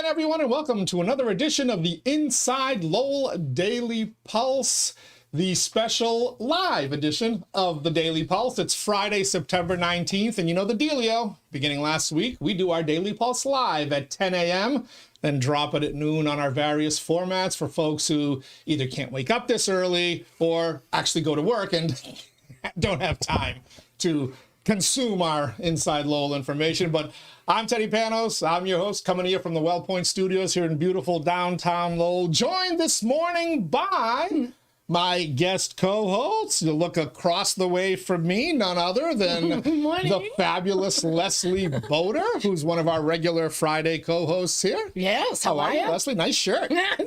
everyone, and welcome to another edition of the Inside Lowell Daily Pulse, the special live edition of the Daily Pulse. It's Friday, September 19th, and you know the dealio. Beginning last week, we do our Daily Pulse live at 10 a.m., then drop it at noon on our various formats for folks who either can't wake up this early or actually go to work and don't have time to consume our Inside Lowell information. But I'm Teddy Panos. I'm your host, coming to you from the WellPoint Studios here in beautiful downtown Lowell. Joined this morning by my guest co-hosts. You look across the way from me, none other than the fabulous Leslie Bodor, who's one of our regular Friday co-hosts here. Yes, how are you, Leslie? Nice shirt. Look at you.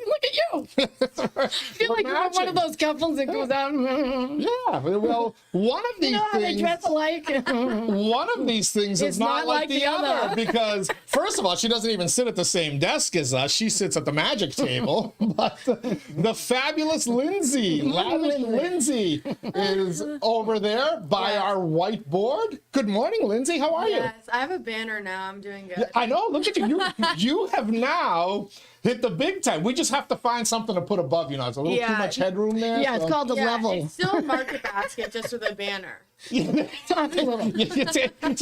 I feel like you're one of those couples that goes out. Yeah, well, one of these how they things, dress alike. one of these things is not like the other because, first of all, she doesn't even sit at the same desk as us. She sits at the magic table. But the fabulous Lind-Z, Lind-Z is over there by our whiteboard. Good morning, Lind-Z. How are you? Yes, I have a banner now. I'm doing good. I know. Look at you. You have now hit the big time. We just have to find something to put above you now. There's a little too much headroom there. Yeah, it's called the level. It's still a market basket just with a banner. So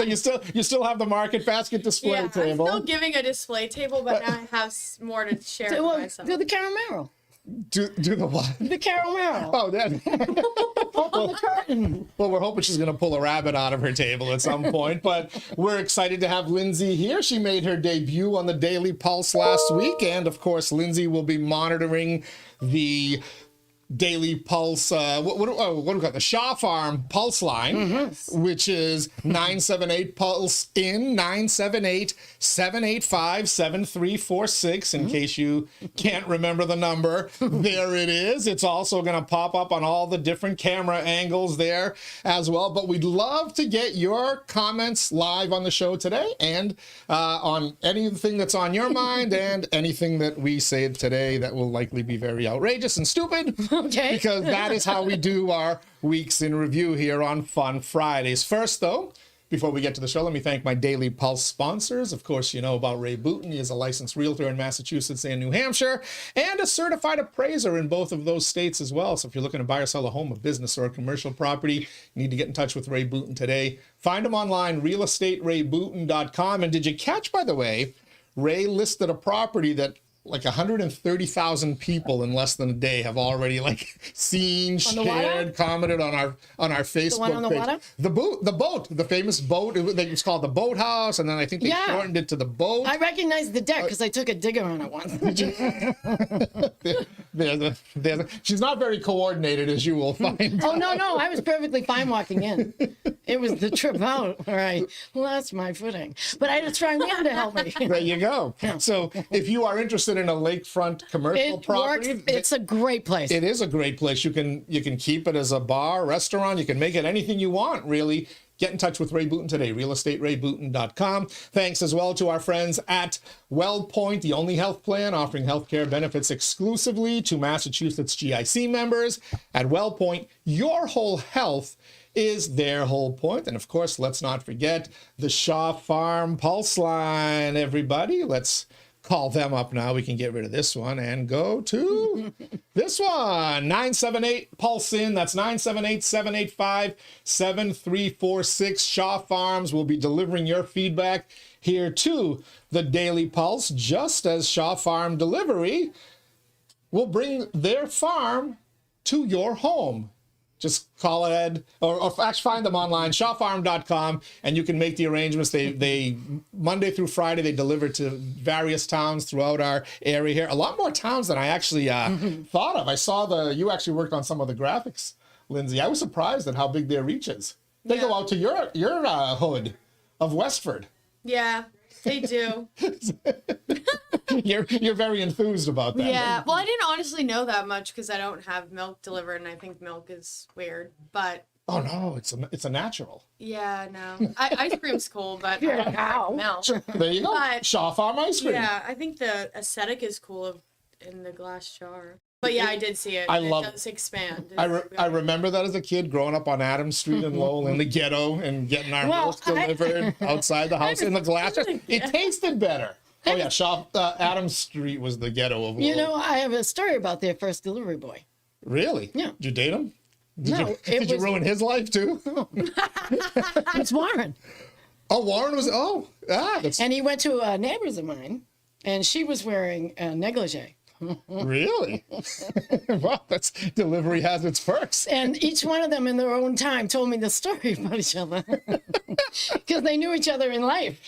you still have the market basket display table. I'm still giving a display table, but now I have more to share with myself. Do the caramel. Do the what? The caramel. Oh, that. On the curtain. Well, we're hoping she's going to pull a rabbit out of her table at some point, but we're excited to have Lind-Z here. She made her debut on the Daily Pulse last week, and of course, Lind-Z will be monitoring the Daily Pulse, what do we call it? The Shaw Farm Pulse line, which is 978 Pulse in 978-785-7346. In case you can't remember the number, there it is. It's also going to pop up on all the different camera angles there as well. But we'd love to get your comments live on the show today and on anything that's on your mind and anything that we say today that will likely be very outrageous and stupid. Okay. Because that is how we do our weeks in review here on Fun Fridays. First, though, before we get to the show, let me thank my Daily Pulse sponsors. Of course, you know about Ray Booten. He is a licensed realtor in Massachusetts and New Hampshire and a certified appraiser in both of those states as well. So if you're looking to buy or sell a home, a business, or a commercial property, you need to get in touch with Ray Booten today. Find him online, realestaterayBooten.com. And did you catch, by the way, Ray listed a property that like 130,000 people in less than a day have already seen, shared, commented on our Facebook the one on the page. water? The boat, the famous boat. It's called the Boathouse, and then I think they shortened it to the boat. I recognize the deck because I took a digger on it once. She's not very coordinated, as you will find. Oh, no, I was perfectly fine walking in. It was the trip out. All right, well, that's my footing. But I had a strong man to help me. There you go. Yeah. So if you are interested in a lakefront commercial property, it's a great place. It is a great place. You can keep it as a bar, restaurant. You can make it anything you want, really. Get in touch with Ray Booten today, realestaterayBooten.com. Thanks as well to our friends at WellPoint, the only health plan offering healthcare benefits exclusively to Massachusetts GIC members. At WellPoint, your whole health is their whole point. And of course, let's not forget the Shaw Farm Pulse line, everybody. Let's call them up now. We can get rid of this one and go to this one. 978 Pulse in. That's 978-785-7346. Shaw Farms will be delivering your feedback here to the Daily Pulse, just as Shaw Farm Delivery will bring their farm to your home. Just call ahead or actually find them online, shawfarm.com, and you can make the arrangements. They Monday through Friday, they deliver to various towns throughout our area here. A lot more towns than I actually thought of. I saw you actually worked on some of the graphics, Lind-Z. I was surprised at how big their reach is. They go out to your hood of Westford. Yeah, they do. You're very enthused about that. Yeah, well, I didn't honestly know that much because I don't have milk delivered, and I think milk is weird, but... Oh, no, it's a natural. Yeah, no. Ice cream's cool, but I don't have milk. There you go. But, Shaw Farm ice cream. Yeah, I think the aesthetic is cool in the glass jar. But yeah, I did see it. I and love it. Does expand. I remember that as a kid growing up on Adams Street in Lowell in the ghetto and getting our milk delivered outside the house in the glass. It tasted better. Oh yeah, Adams Street was the ghetto of You Lowell. know, I have a story about their first delivery boy. Really? Yeah. Did you date him? Did No, you, it did you was- ruin his life too? It's Warren. Oh, Warren was. Oh, that's And he went to a neighbor's of mine, and she was wearing a negligee. really. Wow, that's delivery has its perks. And each one of them in their own time told me the story about each other. Because they knew each other in life,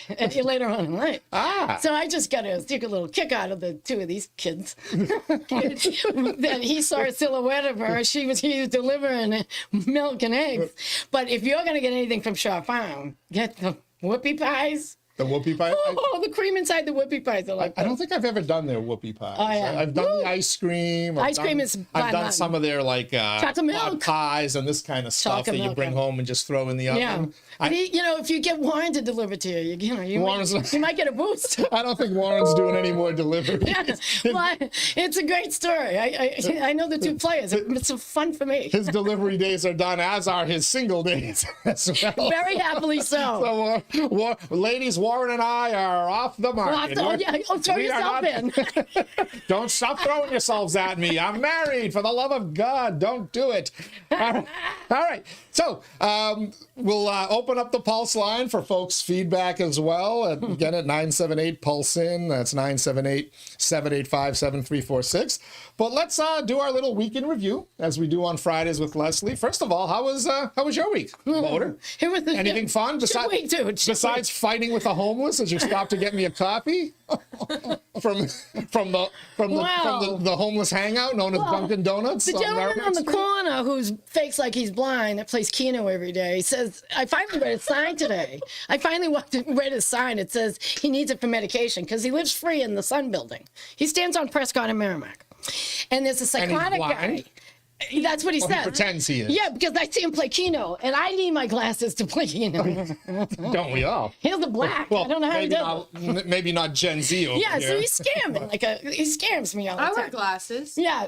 later on in life. Ah. So I just got a little kick out of the two of these kids. That he saw a silhouette of her. He was delivering milk and eggs. But if you're going to get anything from Shaw Farm, get the whoopie pies. The whoopie pie. Oh, the cream inside the whoopie pies are like I don't think I've ever done their whoopie pies. Oh, yeah. I've done the ice cream. Ice cream is I've done fun. some of their like Chocolate milk. pot pies and this kind of stuff Chocolate that you milk, bring yeah. home and just throw in the oven. Yeah. But if you get Warren to deliver to you, you might get a boost. I don't think Warren's doing any more delivery. Well, it's a great story. I know the two players. It's fun for me. His delivery days are done, as are his single days as well. Very happily so. So, ladies, Warren and I are off the market. Throw We are yourself not- in. Don't stop throwing yourselves at me. I'm married. For the love of God, don't do it. All right. So we'll open up the Pulse line for folks' feedback as well. Again, at 978-PULSE-IN. That's 978-785-7346. But let's do our little week in review, as we do on Fridays with Leslie. First of all, how was your week, Bodor? It was Anything fun week, dude. besides fighting with the homeless as you stopped to get me a coffee from the homeless hangout known as Dunkin' Donuts? The gentleman on the corner who fakes like he's blind that plays Keno every day says, I finally read a sign today. I finally read a sign. It says he needs it for medication because he lives free in the Sun Building. He stands on Prescott and Merrimack. And there's a psychotic guy. That's what he says. He pretends he is. Yeah, because I see him play Keno, and I need my glasses to play Keno. Don't we all? He's the black. Well, I don't know how he does it. maybe not Gen Z over Yeah, here. so he's scamming. He scams me all the I time. wear glasses. Yeah.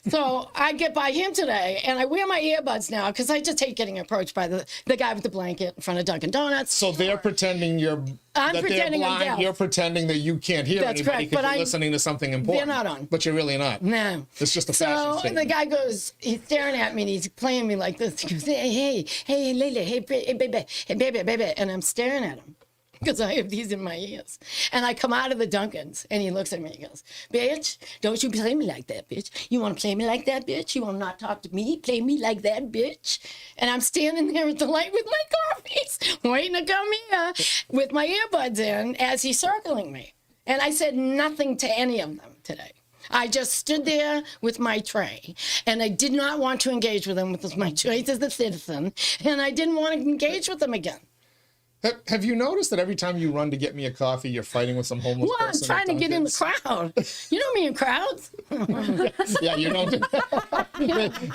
So I get by him today, and I wear my earbuds now because I just hate getting approached by the guy with the blanket in front of Dunkin' Donuts. So they're pretending I'm that pretending they're I'm blind. deaf. You're pretending that you can't hear That's anybody correct, but because you're I'm- listening to something important. They're not on. But you're really not. No. It's just a fashion So the statement. guy goes, he's staring at me and he's playing me like this. He goes, hey, Lily, hey, baby, and I'm staring at him because I have these in my ears. And I come out of the Dunkins and he looks at me and he goes, bitch, don't you play me like that, bitch. You want to play me like that, bitch? You want to not talk to me? Play me like that, bitch. And I'm standing there at the light with my coffees, waiting to come here with my earbuds in as he's circling me. And I said nothing to any of them today. I just stood there with my tray, and I did not want to engage with him with my choice as a citizen, and I didn't want to engage with him again. Have you noticed that every time you run to get me a coffee, you're fighting with some homeless Well, I'm person? trying to at get in the Dunkin's? crowd. You know me in crowds. Yeah, you don't.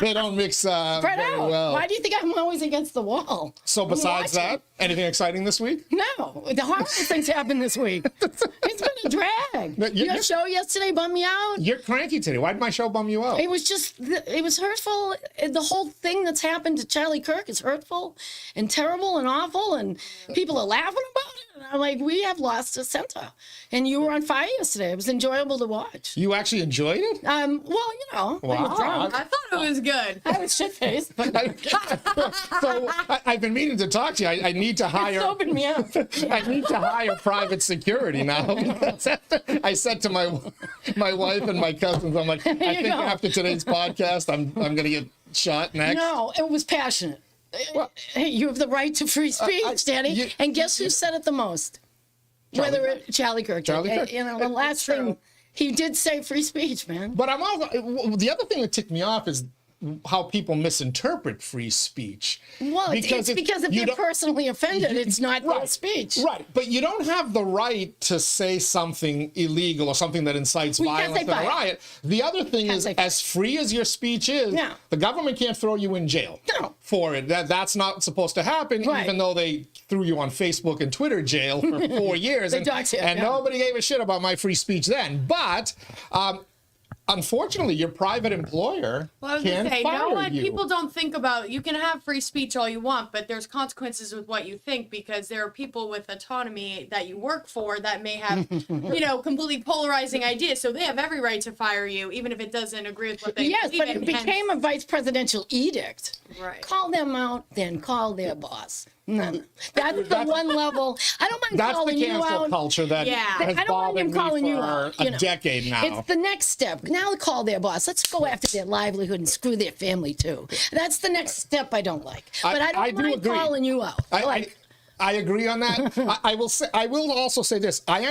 they don't mix Spread very out. well. Why do you think I'm always against the wall? So besides watching. that, anything exciting this week? No, the horrible things happened this week. It's been a drag. No, Your show yesterday bummed me out. You're cranky today. Why did my show bum you out? It was just, it was hurtful. The whole thing that's happened to Charlie Kirk is hurtful and terrible and awful, and people are laughing about it. And I'm like, we have lost a center. And you were on fire yesterday. It was enjoyable to watch. You actually enjoyed it? Well, you know, I Wow. was drunk. I thought it was good. I was shit-faced, but So I've been meaning to talk to you. I need to it hire. opened me up. I need to hire private security now. I said to my wife and my cousins, I'm like, I you think go. after today's podcast, I'm gonna get shot next. No, it was passionate. Hey, you have the right to free speech, Danny. And guess who said it the most? Charlie Kirk. Charlie Kirk. You know, the last thing, he did say free speech, man. But I'm also the other thing that ticked me off is how people misinterpret free speech. Well, it's because if you they're don't- personally offended, it's not their Right. speech. Right, but you don't have the right to say something illegal or something that incites We can't violence say and a fight. riot. The other thing Can't is, say fight. as free as your speech is, Yeah. the government can't throw you in jail No. for it. That's not supposed to happen, Right. even though they threw you on Facebook and Twitter jail for 4 years. They and doxed you, and yeah. nobody gave a shit about my free speech then. But unfortunately, your private employer Well, I was can gonna say, fire no one, you. people don't think about, you can have free speech all you want, but there's consequences with what you think, because there are people with autonomy that you work for that may have, completely polarizing ideas. So they have every right to fire you, even if it doesn't agree with what they Yes, believe but in. it became a vice presidential edict. Right. Call them out, then call their boss. No. That's the one level. I don't mind That's the calling you cancel out. culture that Yeah. has I don't mind bothered him me calling for you out. a decade now. It's the next step. Now call their boss. Let's go after their livelihood and screw their family too. That's the next step I don't like. But I don't do mind agree. calling you out. I agree on that. I will say. I will also say this. I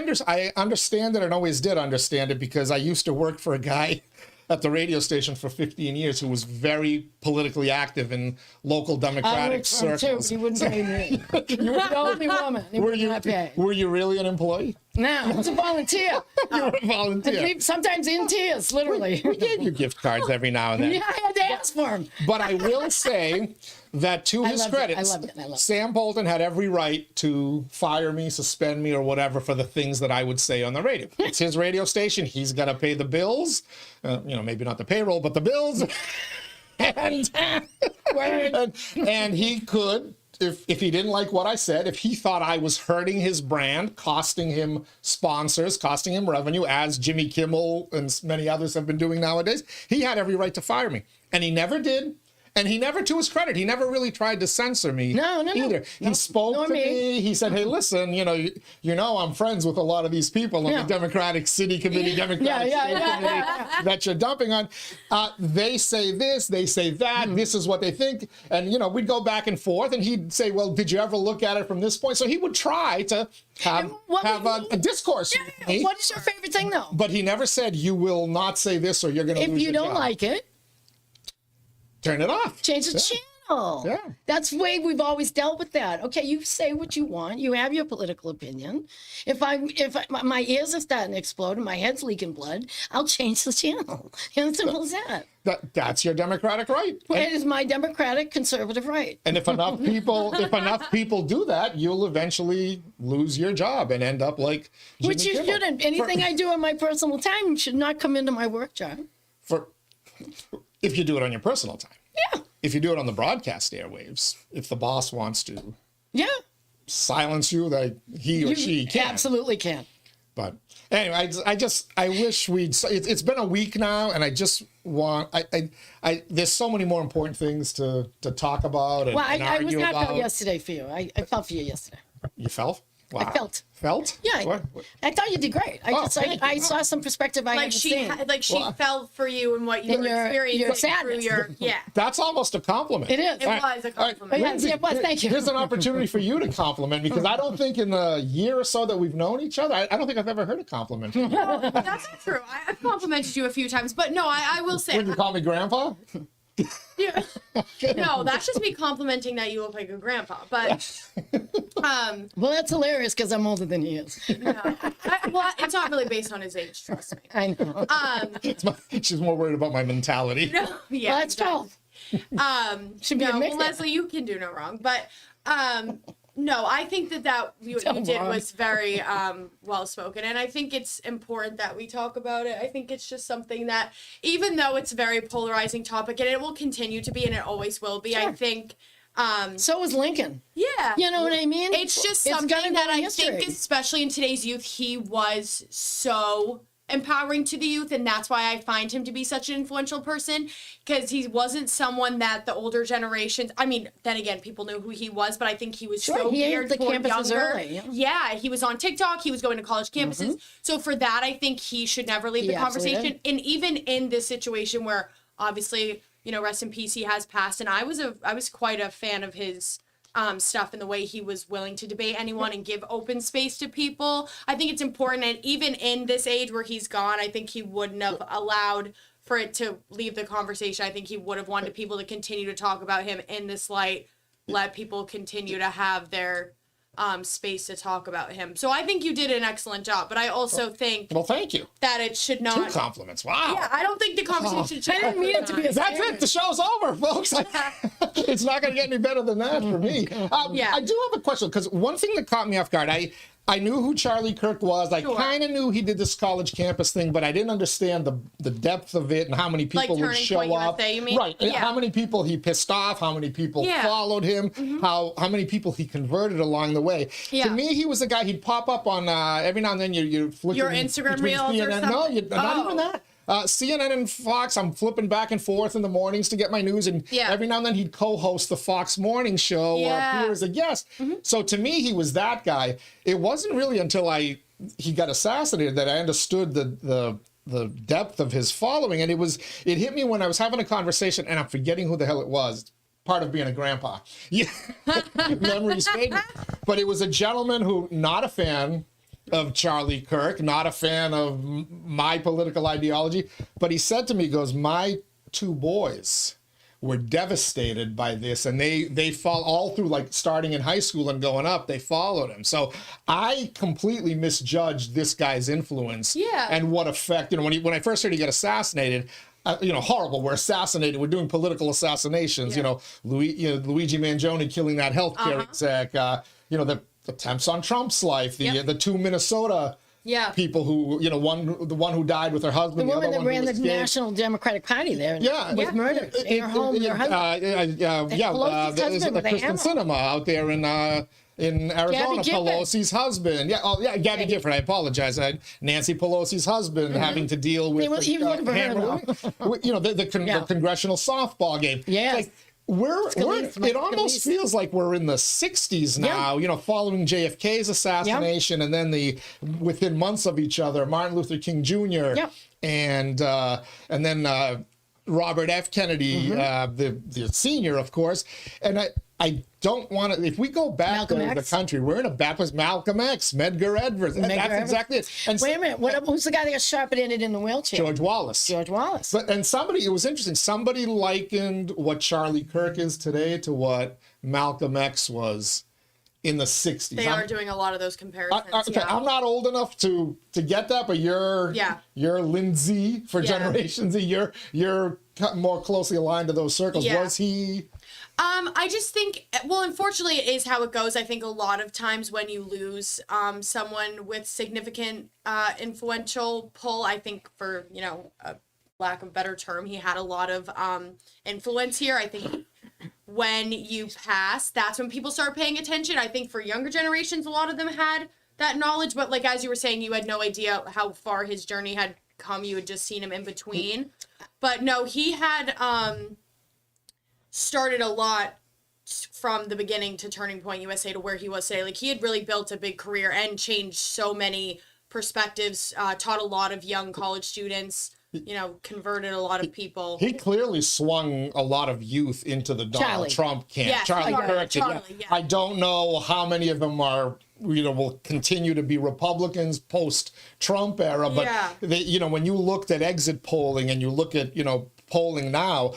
understand it and always did understand it because I used to work for a guy at the radio station for 15 years who was very politically active in local Democratic circles. Too, but he wouldn't pay me. You were the only woman. He Were would you not pay. were you really an employee? No, I was a volunteer. You were a volunteer. Sometimes in tears, literally. We gave you gift cards every now and then. Yeah, I had to ask for them. But I will say that to his loved it. credit, I loved it. Sam Bolton had every right to fire me, suspend me, or whatever for the things that I would say on the radio. It's his radio station. He's got to pay the bills. Maybe not the payroll, but the bills. and he could, if he didn't like what I said, if he thought I was hurting his brand, costing him sponsors, costing him revenue, as Jimmy Kimmel and many others have been doing nowadays, he had every right to fire me. And he never did. And he never, to his credit, he never really tried to censor me either. He spoke to me. He said, hey, listen, I'm friends with a lot of these people on the Democratic City Committee, Democratic State Committee that you're dumping on. They say this, they say that, this is what they think. And, we'd go back and forth and he'd say, well, did you ever look at it from this point? So he would try to have a discourse with me. What is your favorite thing, though? But he never said, you will not say this or you're going to lose If you your don't job. like it, turn it off. change the channel. Yeah. That's the way we've always dealt with that. Okay, you say what you want. You have your political opinion. If my ears are starting to explode and my head's leaking blood, I'll change the channel. And simple as that. That's your democratic right. It is my democratic conservative right. And if enough people do that, you'll eventually lose your job and end up like Jimmy Which you Kimmel. shouldn't. Anything I do in my personal time should not come into my work job. If you do it on your personal time. Yeah. If you do it on the broadcast airwaves, if the boss wants to Yeah. silence you, that he or she can. Absolutely can. But anyway, I wish it's been a week now, and I just want, there's so many more important things to talk about and, Well, and I was argue not about. felt yesterday for you. I felt for you yesterday. You felt? Wow. I felt. Felt? Yeah. What? I thought you did great. I saw some perspective I Like hadn't she, seen. she felt for you and what you In were your experiencing through sadness. your, That's almost a compliment. It is. It was a compliment. Yeah, yeah, well, thank you. Here's an opportunity for you to compliment me, because I don't think in the year or so that we've known each other, I don't think I've ever heard a compliment. When That's not true. I've complimented you a few times, but no, I will say. you call me grandpa? Yeah. No, that's just me complimenting that you look like a grandpa. But Well, that's hilarious because I'm older than he is. well, it's not really based on his age. Trust me. I know. She's more worried about my mentality. Yeah, Well, that's 12. Should be a no, mix. well, Leslie, you can do no wrong. But no, I think that what you did wrong. was very well spoken, and I think it's important that we talk about it. I think it's just something that, even though it's a very polarizing topic, and it will continue to be, and it always will be, I think. So was Lincoln. Yeah. You know what I mean? It's just It's something gonna go that in I history. think, especially in today's youth, he was so empowering to the youth, and that's why I find him to be such an influential person, because he wasn't someone that the older generations, I mean, then again, people knew who he was, but I think he was so he geared entered the toward campuses younger. early, Yeah, he was on TikTok, he was going to college campuses, so for that, I think he should never leave He the absolutely conversation, and even in this situation where, obviously, rest in peace, he has passed, and I was quite a fan of his stuff and the way he was willing to debate anyone and give open space to people. I think it's important, and even in this age where he's gone, I think he wouldn't have allowed for it to leave the conversation. I think he would have wanted people to continue to talk about him in this light, let people continue to have their space to talk about him. So I think you did an excellent job, but I also think Well, thank you. that it should not. 2 compliments. Wow. Yeah, I don't think the conversation should. I didn't mean it to be a That's it. The show's over, folks. It's not going to get any better than that for me. Yeah. I do have a question, because one thing that caught me off guard, I knew who Charlie Kirk was. I Sure. kind of knew he did this college campus thing, but I didn't understand the depth of it and how many people would Turning show Point up. USA, you mean? Right. Yeah. How many people he pissed off, how many people Yeah. followed him, how many people he converted along the way. Yeah. To me, he was a guy, he'd pop up on, every now and then you're flicking Your Instagram between reels or CNN. No, something? not Oh. even that. CNN and Fox, I'm flipping back and forth in the mornings to get my news, and Yeah. every now and then he'd co-host the Fox Morning Show or Yeah. appear as a guest. So to me, he was that guy. It wasn't really until he got assassinated that I understood the depth of his following, and it hit me when I was having a conversation, and I'm forgetting who the hell it was. Part of being a grandpa. Yeah, memories fade. But it was a gentleman who, not a fan of Charlie Kirk, not a fan of my political ideology, but he said to me, he goes, my two boys were devastated by this, and they fall all through, like starting in high school and going up, they followed him. So I completely misjudged this guy's influence. Yeah. And what effect, when I first heard he got assassinated, horrible, we're assassinated, we're doing political assassinations, Yeah. Luigi Mangione killing that healthcare exec, the attempts on Trump's life, the two Minnesota Yeah. people who, the one who died with her husband, The the woman other that one ran who the escaped. National Democratic Party there Yeah, was murdered in her home. Her husband. Pelosi's husband with a Kristen hammer. Sinema out there in Arizona, Gifford. Pelosi's husband. Gabby Gifford. I apologize. Nancy Pelosi's husband having to deal with He was looking for her, the congressional softball game. Yes. Like, it almost feels like we're in the 60s now, following JFK's assassination, and then within months of each other, Martin Luther King Jr. And then Robert F. Kennedy, the senior, of course. And I don't want to, if we go back to the country, we're in a Baptist Malcolm X, Medgar Evers. That's exactly it. And wait a minute, who's the guy that got sharp-ended in the wheelchair? George Wallace. George Wallace. It was interesting. Somebody likened what Charlie Kirk is today to what Malcolm X was in the 60s. They are doing a lot of those comparisons. Okay, I'm not old enough to get that, but you're Lind-Z for Generation Z. You're more closely aligned to those circles. Yeah. Was he? I just think, well, unfortunately, it is how it goes. I think a lot of times when you lose someone with significant influential pull, I think for, a lack of a better term, he had a lot of influence here. I think when you pass, that's when people start paying attention. I think for younger generations, a lot of them had that knowledge, but like, as you were saying, you had no idea how far his journey had come. You had just seen him in between. But no, he had started a lot from the beginning to Turning Point USA to where he was today. Like, he had really built a big career and changed so many perspectives, taught a lot of young college students, converted a lot of people. He clearly swung a lot of youth into the Donald Trump camp. Yes, Charlie Kirk. yeah. I don't know how many of them are, will continue to be Republicans post-Trump era, but when you looked at exit polling and you look at, polling now,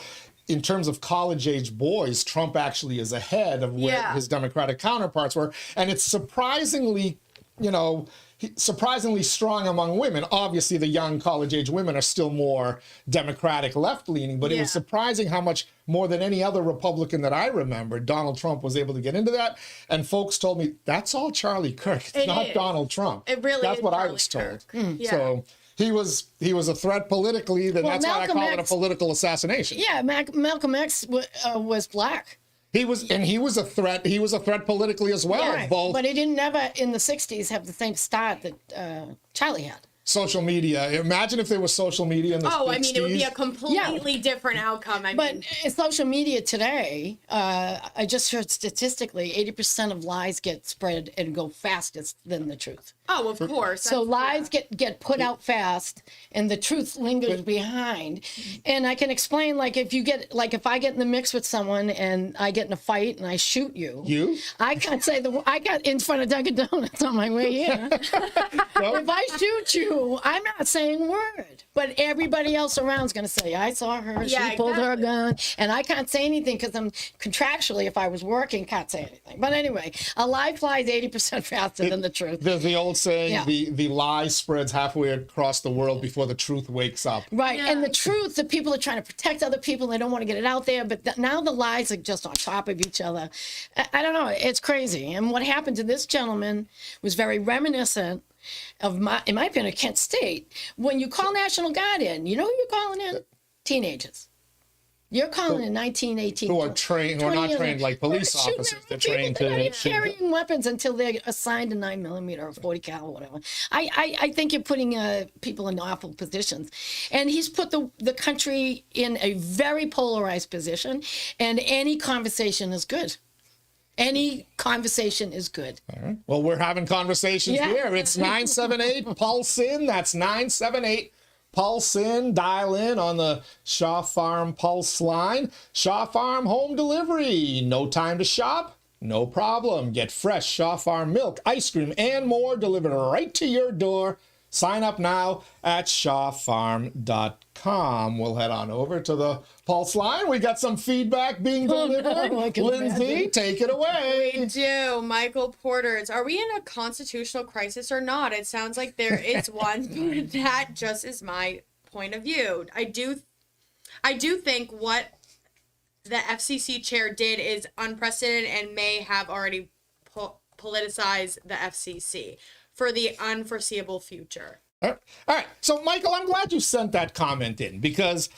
in terms of college-age boys, Trump actually is ahead of where his Democratic counterparts were. And it's surprisingly, surprisingly strong among women. Obviously, the young college-age women are still more Democratic left-leaning, but it was surprising how much more than any other Republican that I remember, Donald Trump was able to get into that. And folks told me, that's all Charlie Kirk. It's not Donald Trump. It really That's is what Charlie I was told. Kirk. So he was a threat politically, then that's why I call it a political assassination. Yeah, Malcolm X was black. He was a threat. He was a threat politically as well. Yeah, Both but he didn't never in the 60s have the same start that Charlie had. social media. Imagine if there was social media in the 60s. It would be a completely different outcome. But in social media today, I just heard statistically 80% of lies get spread and go fastest than the truth. Oh, of course. So lies get put out fast, and the truth lingers behind. And I can explain, if I get in the mix with someone and I get in a fight and I shoot you, I can't say I got in front of Dunkin' Donuts on my way here. If I shoot you, you, I'm not saying a word, but everybody else around's going to say, I saw her, Yeah, she pulled her exactly. gun, and I can't say anything because I'm contractually, if I was working, can't say anything. But anyway, a lie flies 80% faster than the truth. There's the old saying, Yeah. the lie spreads halfway across the world before the truth wakes up. Right, Yeah. and the truth, the people are trying to protect other people, they don't want to get it out there, but now the lies are just on top of each other. I don't know, it's crazy. And what happened to this gentleman was very reminiscent of in my opinion, Kent State. When you call National Guard in, you know who you're calling in? Teenagers. You're calling in 1918. Who are trained, who are not trained like police officers. They're trained They're not even to. carrying weapons until they're assigned a 9mm or 40 cal or whatever. I think you're putting people in awful positions. And he's put the country in a very polarized position, and any conversation is good. Any conversation is good. All right. Well, we're having conversations Yeah. here. It's 978 Pulse In. That's 978 Pulse In. Dial in on the Shaw Farm Pulse line. Shaw Farm home delivery. No time to shop? No problem. Get fresh Shaw Farm milk, ice cream, and more delivered right to your door. Sign up now at shawfarm.com. We'll head on over to the Pulse line. We got some feedback being delivered. I can Lind-Z, imagine. take it away. We do. Michael Porter, are we in a constitutional crisis or not? It sounds like there is one, but that just is my point of view. I do think what the FCC chair did is unprecedented and may have already politicized the FCC for the unforeseeable future. All right. So, Michael, I'm glad you sent that comment in because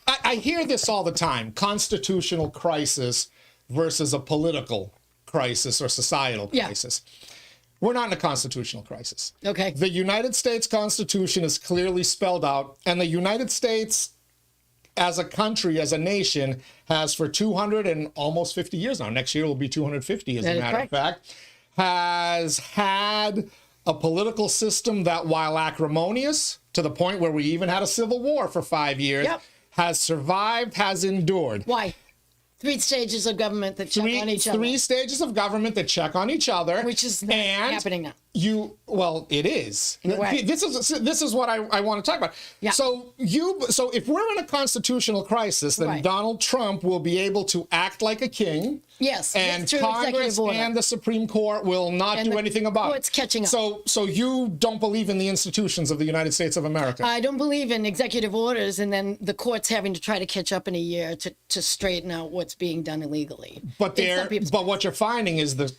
I hear this all the time, constitutional crisis versus a political crisis or societal crisis. We're not in a constitutional crisis. Okay. The United States Constitution is clearly spelled out, and the United States as a country, as a nation, has for 200 and almost 50 years now, next year will be 250 as a matter of fact, has had a political system that, while acrimonious, to the point where we even had a civil war for 5 years, has survived, has endured. Why? 3 stages of government that check on each other. 3 stages of government that check on each other. Which is not happening now. Well, it is. This is what I want to talk about. Yeah. So if we're in a constitutional crisis, then Donald Trump will be able to act like a king. Yes. And through Congress executive order. and the Supreme Court will not do anything about it. Court's catching up. So you don't believe in the institutions of the United States of America? I don't believe in executive orders and then the courts having to try to catch up in a year to straighten out what's being done illegally. But what you're finding is the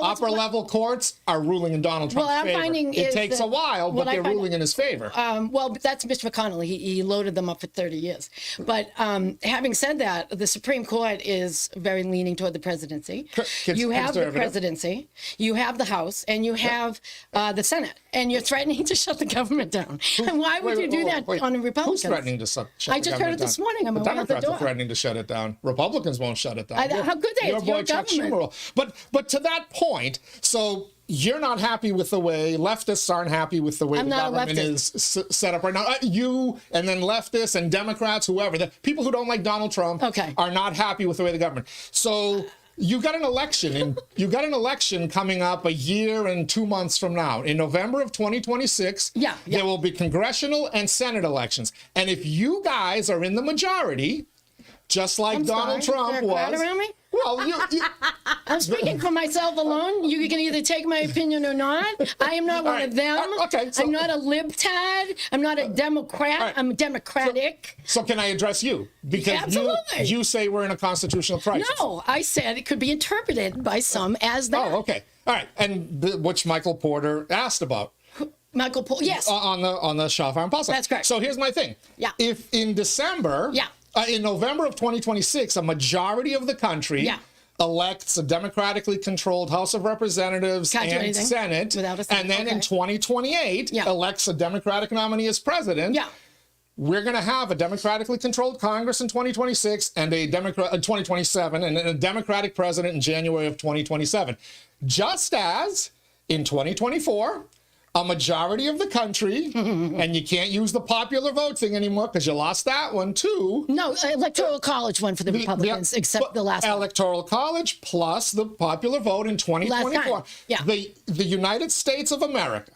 upper level courts are ruling in Donald Trump's favor. It takes a while, but they're ruling in his favor. Well, that's Mitch McConnell. He loaded them up for 30 years. But having said that, the Supreme Court is very leaning toward the presidency. You have the presidency, you have the House, and you have the Senate. And you're threatening to shut the government down. And why would you do that on the Republicans? Who's threatening to shut the I just heard it this morning. I'm the away out the Democrats door. are threatening to shut it down. Republicans won't shut it down. How could they? Your It's boy your Chuck government. Schumer will. But to that point, so you're not happy with the way leftists aren't happy with the way the government is set up right now. You and then leftists and Democrats, whoever, the people who don't like Donald Trump are not happy with the way the government. So you got an election, and you got an election coming up a year and 2 months from now. In November of 2026, there will be congressional and Senate elections. And if you guys are in the majority, just like Donald Trump Is there a crowd was. around me? Well, I'm speaking for myself alone. You can either take my opinion or not. I am not one of them. I'm not a libtard. I'm not a Democrat. I'm democratic. So can I address you? Because you say we're in a constitutional crisis. No, I said it could be interpreted by some as that. Oh, okay. All right. And which Michael Porter asked about. Michael Porter, yes. On the Shaw Farm Pulse. That's correct. So here's my thing. Yeah. If in December, in November of 2026, a majority of the country elects a democratically controlled House of Representatives and Senate, and then in 2028 elects a Democratic nominee as president, we're going to have a democratically controlled Congress in 2026 and a 2027 and a Democratic president in January of 2027. Just as in 2024, a majority of the country, and you can't use the popular vote thing anymore because you lost that one too. No, Electoral College won for the Republicans, except the last Electoral College plus the popular vote in 2024. Last time. The United States of America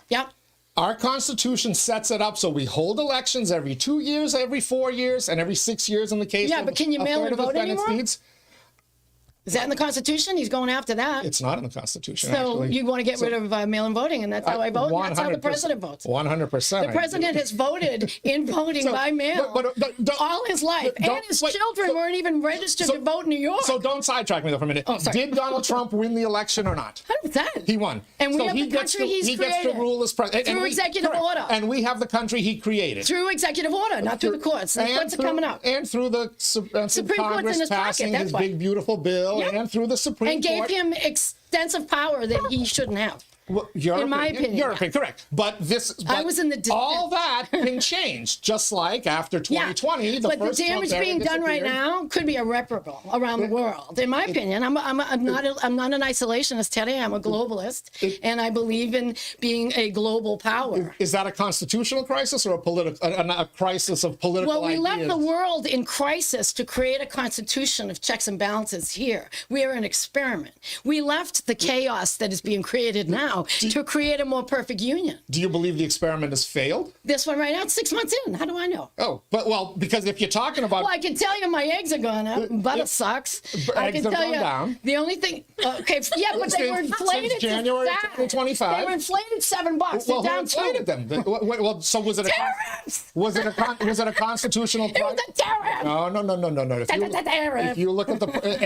Our Constitution sets it up so we hold elections every 2 years, every 4 years, and every 6 years in the case Yeah, of but can you a mail third in of the vote defendant's anymore? needs. Is that in the Constitution? He's going after that. It's not in the Constitution, So actually. you want to get rid of mail-in voting, and that's how I vote. And that's how the 100%. president votes. 100%. The president has voted in voting by mail all his life, and his children weren't even registered to vote in New York. So don't sidetrack me though for a minute. Oh, sorry. Did Donald Trump win the election or not? 100%. He won. And we So have he the gets country he's he gets to created rule as president. through executive order. And we have the country he created. Through executive order, not through the courts. The courts are coming up. And through the Supreme Court's Congress in his pocket, passing that's his why. big, beautiful bill, Yep. and through the Supreme And gave Court. him extensive power that he shouldn't have. Well, in my opinion, Your yeah. opinion, correct. But I was in the all that can change, just like after 2020, yeah. the But the first damage Trump era being done right disappeared. now could be irreparable around the world. In my opinion, I'm not an isolationist, Teddy. I'm a globalist, and I believe in being a global power. Is that a constitutional crisis or a crisis of political Well, we ideas? left the world in crisis to create a constitution of checks and balances here. We are an experiment. We left the chaos that is being created now to create a more perfect union. Do you believe the experiment has failed? This one right now, it's 6 months in. How do I know? Oh, because if you're talking about... Well, I can tell you my eggs are going up. Butter sucks. I Eggs can have tell gone you down. the only thing. Okay, yeah, but they were inflated. Since January to 2025. They were inflated $7. Well, They're who down inflated $2. them? Well, so was it a Tariffs! was it a constitutional? It was a tariff. No. If you look at the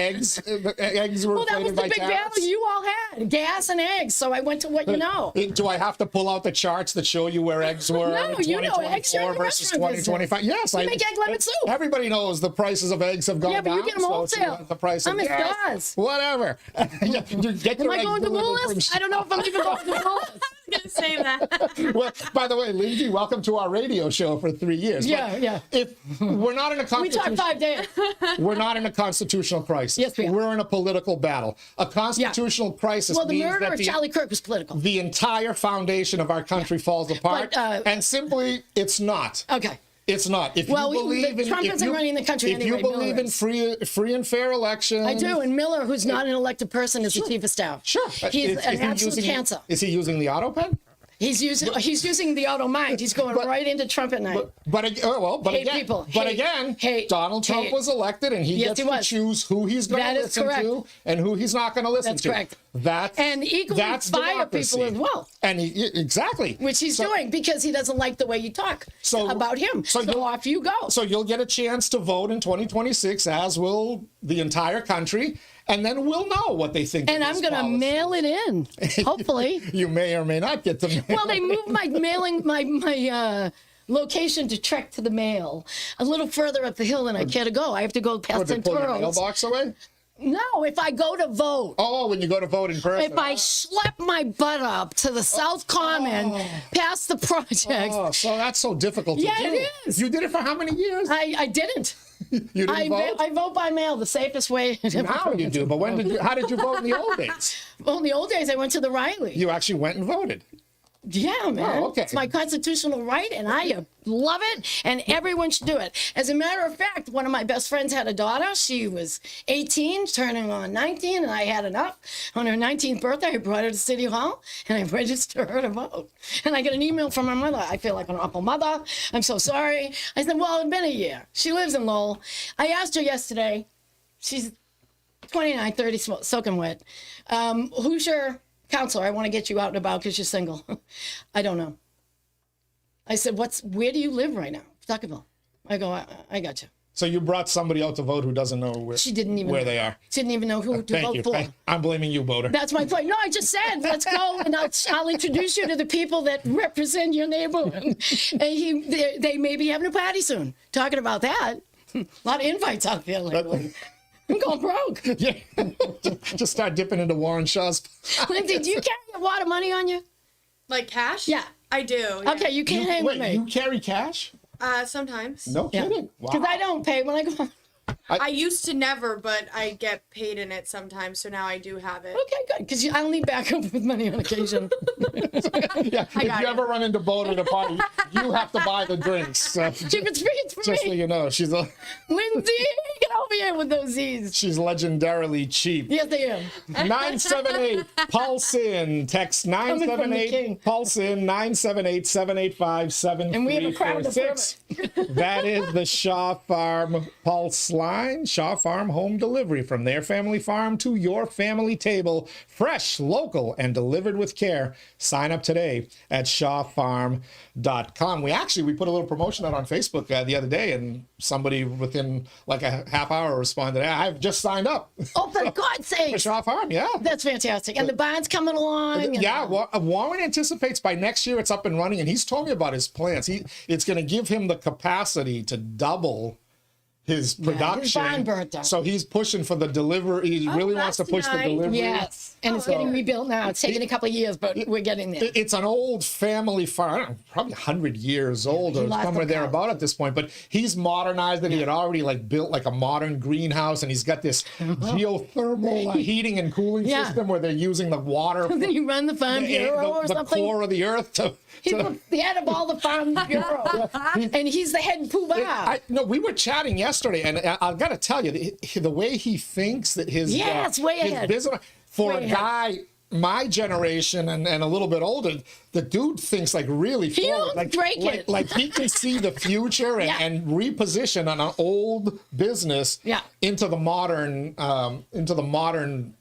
eggs were Well, that was inflated the by big tariffs. battle you all had: gas and eggs. So I went to what you know. Do I have to pull out the charts that show you where eggs were No, in you know eggs. You're 2024 in the versus restaurant business. 2025? Yes, You make egg lemon soup. Everybody knows the prices of eggs have gone Yeah, but down. you get them so wholesale. The price of I'm at gas, Dawes. whatever. You get Am your I eggs going to delivered Woolworths? from- I don't know if I'm even going to Woolworths. Gonna say that. Well, by the way, Lindsay, welcome to our radio show for 3 years. Yeah, But yeah. If we're not in a We talked constitution, 5 days. we're not in a constitutional crisis. Yes, we are. We're in a political battle. A constitutional crisis Well, the means murder that of Charlie Kirk was political. the entire foundation of our country falls apart, But, and simply, it's not. Okay. It's not. If Well, you believe in Trump if isn't you- running the country if anyway, you believe Miller in is. free and fair elections, I do. And Miller, who's not an elected person, is the chief of staff. Sure. He's Is an he absolute using- cancer. Is he using the auto pen? He's using the auto mind. He's going right into Trump at night. But Hate again, people. but Hate. again, Hate. Donald Trump Hate. was elected, and he Yes, gets he to was. choose who he's going That to is listen correct. to and who he's not going to listen That's to. correct. That's And equally that's fire democracy. people as well. And exactly, Which he's doing because he doesn't like the way you talk about him. So off you go. So you'll get a chance to vote in 2026, as will the entire country, and then we'll know what they think. And of I'm this going to policy. mail it in, hopefully. You may or may not get the mail. Well, they moved my mailing, my location to Trek to the mail a little further up the hill than I care to go. I have to go past Would they pull your Centauros. mailbox away? No, if I go to vote. Oh, when you go to vote in person. If I schlep my butt up to the South Common, past the project, Oh, so that's so difficult to do. Yeah, it is. You did it for how many years? I didn't. You didn't vote? I vote by mail, the safest way. Now you do, but how did you vote in the old days? Well, in the old days, I went to the Riley. You actually went and voted. Yeah, man. Oh, okay. It's my constitutional right, and I love it, and everyone should do it. As a matter of fact, one of my best friends had a daughter. She was 18, turning on 19, and I had enough. On her 19th birthday, I brought her to City Hall, and I registered her to vote. And I got an email from her mother. I feel like an awful mother. I'm so sorry. I said, well, it's been a year. She lives in Lowell. I asked her yesterday. She's 29, 30, soaking wet. Who's your counselor? I want to get you out and about because you're single. I don't know. I said, where do you live right now? Tuckerville. I go, I got you. So you brought somebody out to vote who doesn't know where, She didn't even where know. they are. She didn't even know who to Thank vote you. for. I'm blaming you, Bodor. That's my point. No, I just said, let's go, and I'll introduce you to the people that represent your neighborhood. And they may be having a party soon. Talking about that, a lot of invites out there lately. I'm going broke. Yeah. Just start dipping into Warren Shaw's. Lindsay, do you carry a lot of money on you? Like cash? Yeah. I do. Yeah. Okay, you can't hang with Wait, me. you carry cash? Sometimes. No kidding. Wow. Because I don't pay when I go. I used to never, but I get paid in it sometimes, so now I do have it. Okay, good. Because I'll need backup with money on occasion. Yeah. If you ever run into Bodor at a party, you have to buy the drinks. So If it's free, it's just so free. you know, she's a. Lindsay, get over over here with those Z's. She's legendarily cheap. Yes, they am. 978 Pulse in. Text Coming from the 978 king. Pulse in 978-785-7346. And we have a crowd to prove That is the Shaw Farm Pulse line. Shaw Farm home delivery from their family farm to your family table. Fresh, local, and delivered with care. Sign up today at shawfarm.com. We put a little promotion out on Facebook the other day, and somebody within like a half hour responded, I've just signed up. Oh, for God's sake. For Shaw Farm, yeah. That's fantastic. And the barn's coming along. And Yeah, Warren anticipates by next year it's up and running, and he's told me about his plans. It's going to give him the capacity to double his production. barn burnt down. So he's pushing for the delivery. He really wants to that's push the nice. delivery. Yes. And it's getting rebuilt now. It's taking a couple of years, but we're getting there. It's an old family farm, I don't know, probably 100 years old or lost somewhere the there cow. about at this point. But he's modernized it. He had already like built like a modern greenhouse, and he's got this geothermal heating and cooling Yeah. system where they're using the water, Then you run the Farm Bureau or the something. core of the earth to. He's the head of all the Farm Bureau. And he's the head poobah. No, we were chatting yesterday, and I've got to tell you, the way he thinks that his Yes, way his ahead. business for Way a ahead. guy my generation and a little bit older, the dude thinks like really forward. Like, break it. like he can see the future and, Yeah. and reposition an old business Yeah. into the modern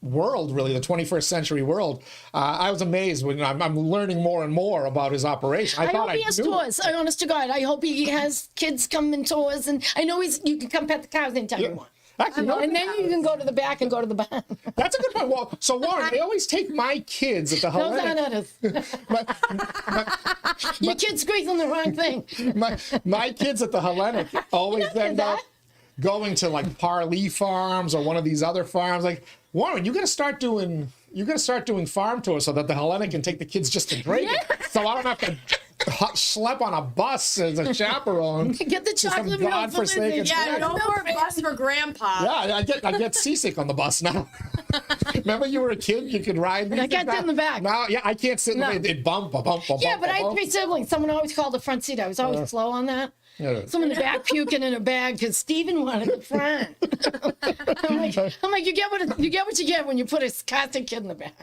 world, really, the 21st century world. I was amazed when I'm learning more and more about his operation. I thought hope he has knew. tours. Honest to God, I hope he has kids come in tours, and I know you can come pet the cows anytime you want. Actually, no, And then you can go to the back and go to the barn. that's a good point. Well, so Warren, they always take my kids at the Those aren't Hellenic. others. Your kid's squeezing the wrong thing. My kids at the Hellenic always You don't do end up that. going to like Parley Farms or one of these other farms. Like, Warren, you got to start doing farm tours so that the Hellenic can take the kids just to drink it. So I don't have to schlep on a bus as a chaperone. Get the to some chocolate milk for godforsaken Lizzie. Yeah, That's go no for a fair. bus for grandpa. Yeah, I get seasick on the bus now. Remember, you were a kid, you could ride. I can't sit in the back. Now, yeah, I can't sit in the No. back. It bump. Yeah, but I had 3 siblings. Someone always called the front seat. I was always slow on that. Yeah. Someone in the back puking in a bag because Steven wanted the front. I'm like, you get what you get when you put a constant kid in the back.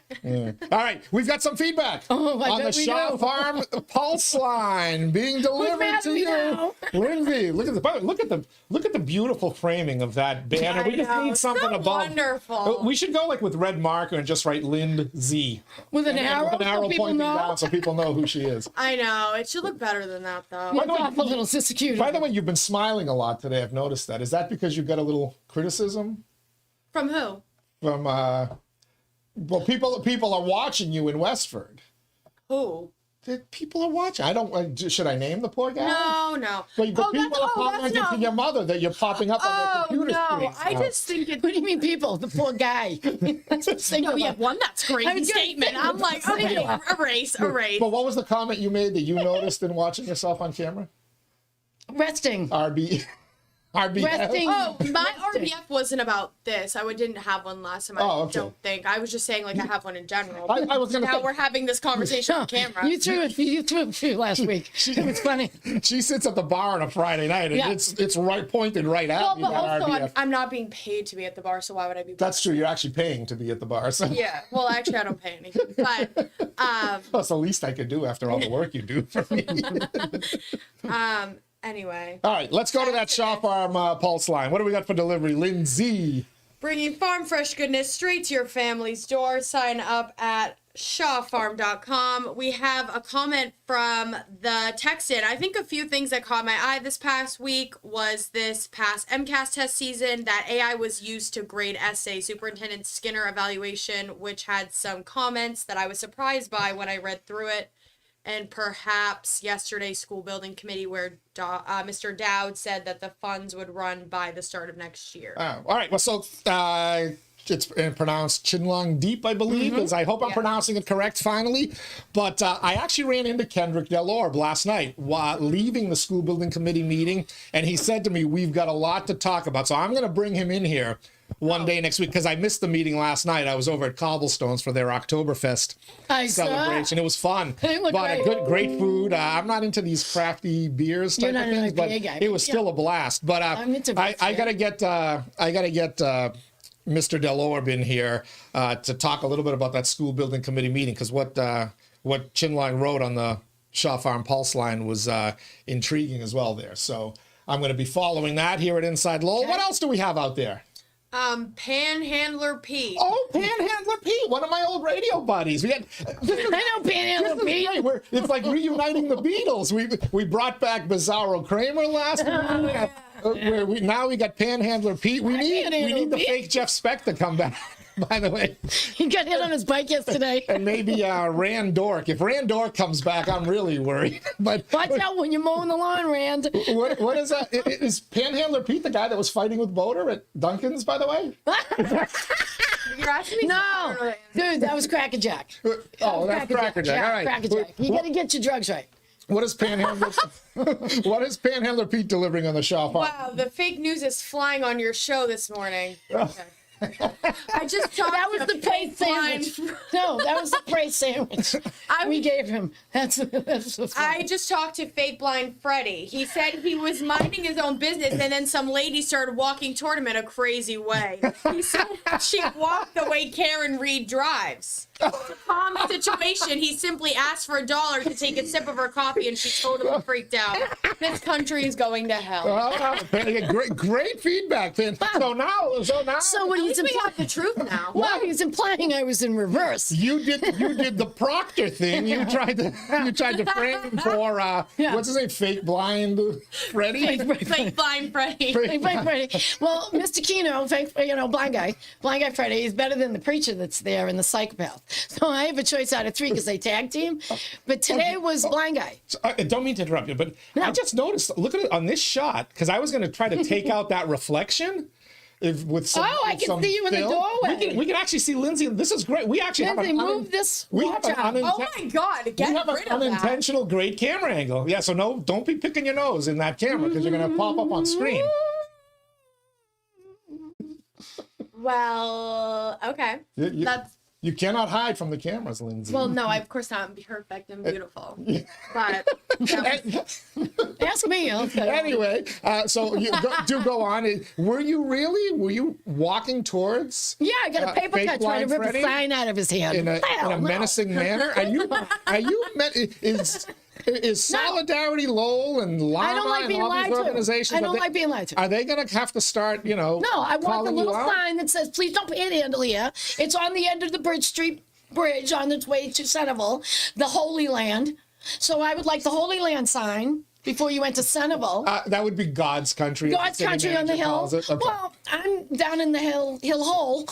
All right, we've got some feedback Oh, I on the bet we Shaw do. Farm Pulse line being delivered mad to at me you. now? Lindsay, look at the beautiful framing of that banner. We just I know, need it's something so above. wonderful. We should go like with red marker and just write Lind-Z. With an And arrow, with an arrow so people pointing know. down so people know who she is. I know. It should look better than that, though. It's awful little sister cute. By the way, you've been smiling a lot today. I've noticed that. Is that because you got a little criticism From who? from? Well, people are watching you in Westford. Who? People are watching. I don't. Should I name the poor guy? No. But people are commenting to your mother that you're popping up on their Oh, computer no. screens I now. just think it. What do you mean, people? The poor guy. That's what's thinking Oh, yeah, about. one that's I crazy was gonna statement. say, I'm like, okay. okay, erase. But what was the comment you made that you noticed in watching yourself on camera? Resting. RB. Resting. Oh, my RBF wasn't about this. didn't have one last time. I Oh, okay. don't think. I was just saying, like, I have one in general. I was gonna Now say- we're having this conversation on camera. You threw it few last week. It was funny. She sits at the bar on a Friday night, and Yeah. it's right pointed right at Well, me. but That also, RBF. I'm not being paid to be at the bar, so why would I be? That's true. You're actually paying to be at the bar. So Yeah. Well, actually, I don't pay anything. But that's the least I could do after all the work you do for me. anyway, All right, let's go to that Shaw Farm Pulse line. What do we got for delivery? Lind-Z. bringing farm fresh goodness straight to your family's door. Sign up at shawfarm.com. We have a comment from the text-in. I think a few things that caught my eye this past week was this past MCAS test season that AI was used to grade essay Superintendent Skinner evaluation, which had some comments that I was surprised by when I read through it. And perhaps yesterday's school building committee where Mr. Dowd said that the funds would run by the start of next year. All right. Well, so it's pronounced 𝐃𝐚𝐢𝐥𝐲, I believe. I hope I'm pronouncing it correct finally. But I actually ran into 𝐾𝐚𝐢𝐥𝐲 𝐏𝐿𝐴𝐴�R last night while leaving the school building committee meeting. And he said to me, we've got a lot to talk about. So I'm going to bring him in here one day next week, because I missed the meeting last night. I was over at Cobblestones for their Oktoberfest celebration. It was fun. But great food. I'm not into these crafty beers type of things, but it was still a blast. But I gotta get Mr. Del Orb in here to talk a little bit about that school building committee meeting, because what 𝐏𝐚𝐢𝐥𝐲 wrote on the Shaw Farm Pulse line was intriguing as well there. So I'm going to be following that here at Inside Lowell. What else do we have out there? Panhandler Pete. Oh, Panhandler Pete, one of my old radio buddies. I know Panhandler Pete. It's like reuniting the Beatles. We brought back Bizarro Kramer last week. Now we got Panhandler Pete. We need the fake Jeff Speck to come back. By the way, he got hit on his bike yesterday. And maybe Rand Dork. If Rand Dork comes back, I'm really worried. But watch out when you're mowing the lawn, Rand. What is that? Is Panhandler Pete the guy that was fighting with Bodor at Duncan's, by the way? You're asking me? No, dude, that was Cracker Jack. Oh, that's Cracker Jack. All right. Cracker Jack. You got to get your drugs right. What is Panhandler Pete delivering on the Shaw Farm? Wow, the fake news is flying on your show this morning. Okay. I just talked that was the praise sandwich. No, that was the praise sandwich we gave him. That's I just talked to Fake Blind Freddy. He said he was minding his own business, and then some lady started walking toward him in a crazy way. He said she walked the way Karen Reed drives. To calm the situation, he simply asked for $1 to take a sip of her coffee, and she totally freaked out. This country is going to hell. Great feedback, Finn. So what he's we have the truth now. Well, he's implying I was in reverse. You did the Proctor thing. You tried to frame him for what's his name? Fake Blind Freddy. Fake Blind Freddy. Fake Blind Freddy. Well, Mr. 𝐃𝐚𝐢𝐥𝐲, blind guy Freddy is better than the preacher that's there and the psychopath. So I have a choice out of 3 because they tag team. But today was blind guy. So, I don't mean to interrupt you, but I just noticed. Look at it on this shot, because I was going to try to take out that reflection. With some, I can see you in the doorway. We can actually see Lindsay. This is great. We actually Lindsay, move this. We have an oh my God! We have an unintentional great camera angle. Yeah, so don't be picking your nose in that camera, because you're going to pop up on screen. Well, okay. You cannot hide from the cameras, Lindsay. Well, no, of course not. I'm perfect and beautiful. But ask me. Anyway, so you do go on. Were you walking towards? Yeah, I got a paper cut trying to rip a sign out of his hand in a menacing manner. Is Solidarity Lowell and Lama and all these organizations? I don't like being lied to. Are they going to have to start, No, I want the little sign that says, please don't panhandle here. It's on the end of the Bridge Street Bridge on its way to Centerville, the Holy Land. So I would like the Holy Land sign before you went to Centerville. That would be God's country. God's country on the hill. Okay. Well, I'm down in the hill hole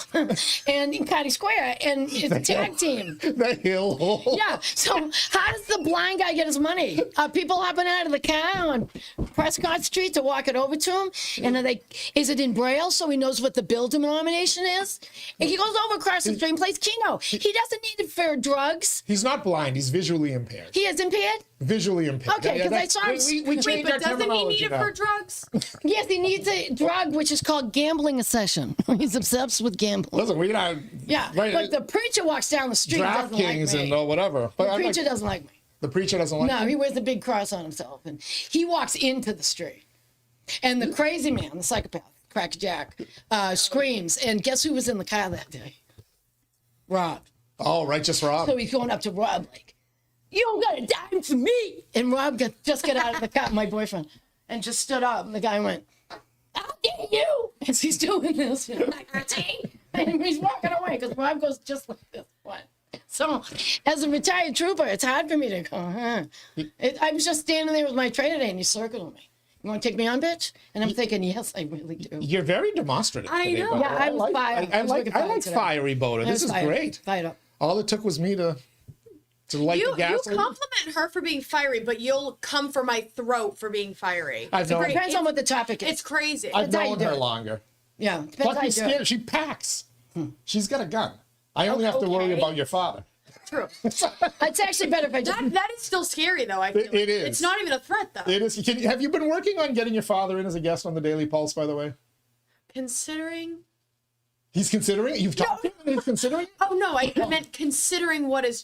and in Cotty Square, and it's a tag team. The hill hole. Yeah. So how does the blind guy get his money? People hopping out of the car on Prescott Street to walk it over to him? And is it in Braille so he knows what the bill denomination is? And he goes over across the street and plays Keno. He doesn't need it for drugs. He's not blind. He's visually impaired. He is impaired? Visually impaired. Okay, because I saw him. Wait, but doesn't he need it for drugs? Yes, he needs a drug which is called gambling session. He's obsessed with gambling. Listen, yeah, but the preacher walks down the street. DraftKings and whatever. But the preacher doesn't like me. The preacher doesn't like me? No, he wears a big cross on himself, and he walks into the street. And the crazy man, the psychopath, Cracker Jack, screams. And guess who was in the car that day? Rob. Oh, Righteous Rob. So he's going up to Rob like, you don't got a dime for me. And Rob just got out of the car, my boyfriend, and just stood up. And the guy went, how dare you? As he's doing this, and he's walking away because Rob goes just like this. What? So, as a retired trooper, it's hard for me to go, I was just standing there with my trainer today, and he circled me. You want to take me on, bitch? And I'm thinking, yes, I really do. You're very demonstrative. I today, know. Yeah, I was fired. I like fiery Bodor. This is great. Fired up. All it took was me to light the gas. You compliment her for being fiery, but you'll come for my throat for being fiery. Depends on what the topic is. It's crazy. I've known her longer. Yeah. Plus, she packs. She's got a gun. I only have to worry Okay. about your father. True. It's actually better if I just. That is still scary, though. I feel It is. It's not even a threat, though. It is. Have you been working on getting your father in as a guest on the Daily Pulse, by the way? Considering. He's considering it? You've talked to him and he's considering it? Oh no, I meant considering what is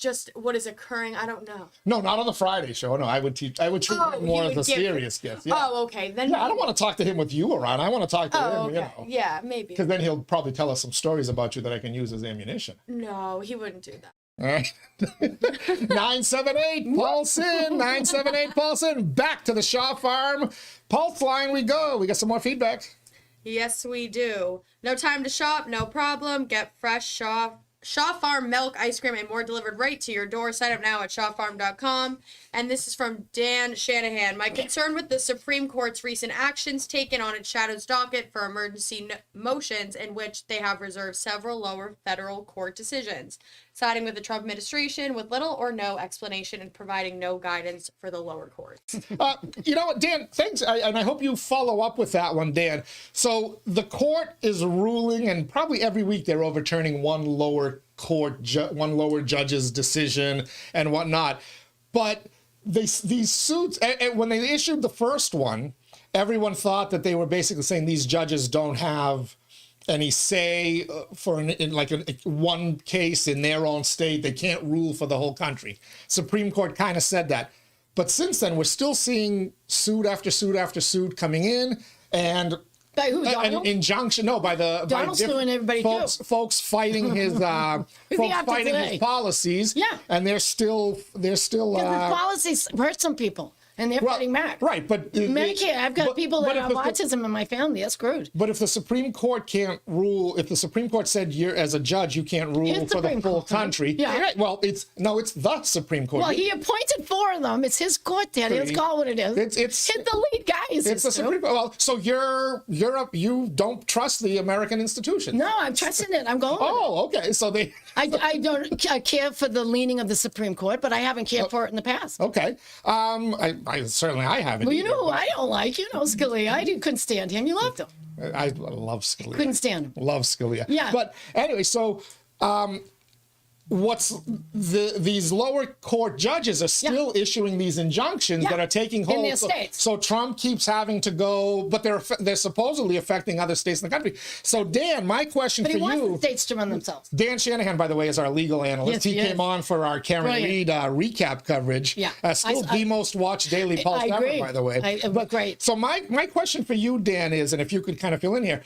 occurring. I don't know. No, not on the Friday show. No, I would treat him more as a serious guest. Yeah. Oh, okay. Then. Yeah, I don't want to talk to him with you around. I want to talk to Oh, him, okay. Yeah, maybe. Because then he'll probably tell us some stories about you that I can use as ammunition. No, he wouldn't do that. All right. 978 Pulse in. 978 Pulse in. Back to the Shaw Farm Pulse line we go. We got some more feedback. Yes, we do. No time to shop, no problem. Get fresh Shaw Farm milk, ice cream, and more delivered right to your door. Sign up now at shawfarm.com. And this is from Dan Shanahan. My concern with the Supreme Court's recent actions taken on its shadow's docket for emergency motions in which they have reserved several lower federal court decisions, siding with the Trump administration with little or no explanation and providing no guidance for the lower courts. You know what, Dan, thanks. And I hope you follow up with that one, Dan. So the court is ruling, and probably every week they're overturning one lower judge's decision and whatnot. But these suits, when they issued the first one, everyone thought that they were basically saying these judges don't have any say for one case in their own state. They can't rule for the whole country. Supreme Court kind of said that. But since then, we're still seeing suit after suit after suit coming in, and By who, Donald? an injunction. No, by the Donald's suing everybody too. folks fighting his his policies. Yeah. And they're still Because the policies hurt some people, and they're fighting back. Right, but Medicare, I've got people that if have autism in my family. That's screwed. But if the Supreme Court can't rule, if the Supreme Court said you're as a judge you can't rule It's for the Supreme full Court. country, Yeah. right, well, it's the Supreme Court. Well, he appointed 4 of them. It's his court, Daddy. Let's call it what it is. It's the lead guys. It's the Supreme Court. Well, so you don't trust the American institution. No, I'm trusting it. I'm going. Oh, okay. So they. I don't care for the leaning of the Supreme Court, but I haven't cared for it in the past. Okay. I certainly I haven't. Well, you either, know who I don't like? You know Scalia. I couldn't stand him. You loved him. I love Scalia. Couldn't stand him. Love Scalia. Yeah. But anyway, so these lower court judges are still issuing these injunctions that are taking hold in their states. So Trump keeps having to go, but they're supposedly affecting other states in the country. So Dan, my question But for he wants you. the states to run themselves. Dan Shanahan, by the way, is our legal analyst. Yes, he he came is. on for our Karen Reed recap coverage. Yeah. Still the most watched Daily Pulse I ever, agree. by the way. Great. So my question for you, Dan, is, and if you could kind of fill in here,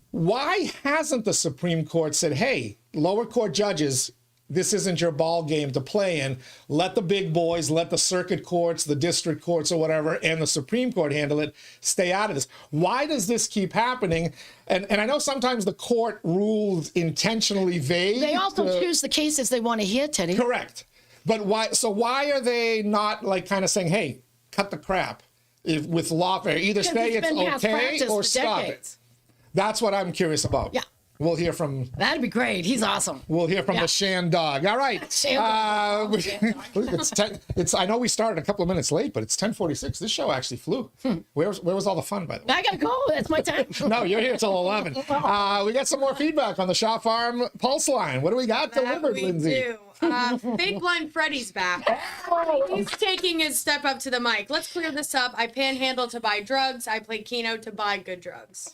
why hasn't the Supreme Court said, hey, lower court judges, this isn't your ball game to play in. Let the big boys, let the circuit courts, the district courts or whatever, and the Supreme Court handle it. Stay out of this. Why does this keep happening? And I know sometimes the court rules intentionally vague. They also choose the cases they want to hear, Teddy. Correct. But why? So why are they not like kind of saying, hey, cut the crap with lawfare? Either say it's okay or stop it. That's what I'm curious about. Yeah. We'll hear from. That'd be great. He's awesome. We'll hear from the Shan Dog. All right. It's. I know we started a couple of minutes late, but it's 10:46. This show actually flew. Where was all the fun, by the way? I gotta go. That's my time. No, you're here till 11. We got some more feedback on the Shaw Farm Pulse line. What do we got delivered, Lindsay? Fake Blind Freddy's back. He's taking his step up to the mic. Let's clear this up. I panhandle to buy drugs. I play Keno to buy good drugs.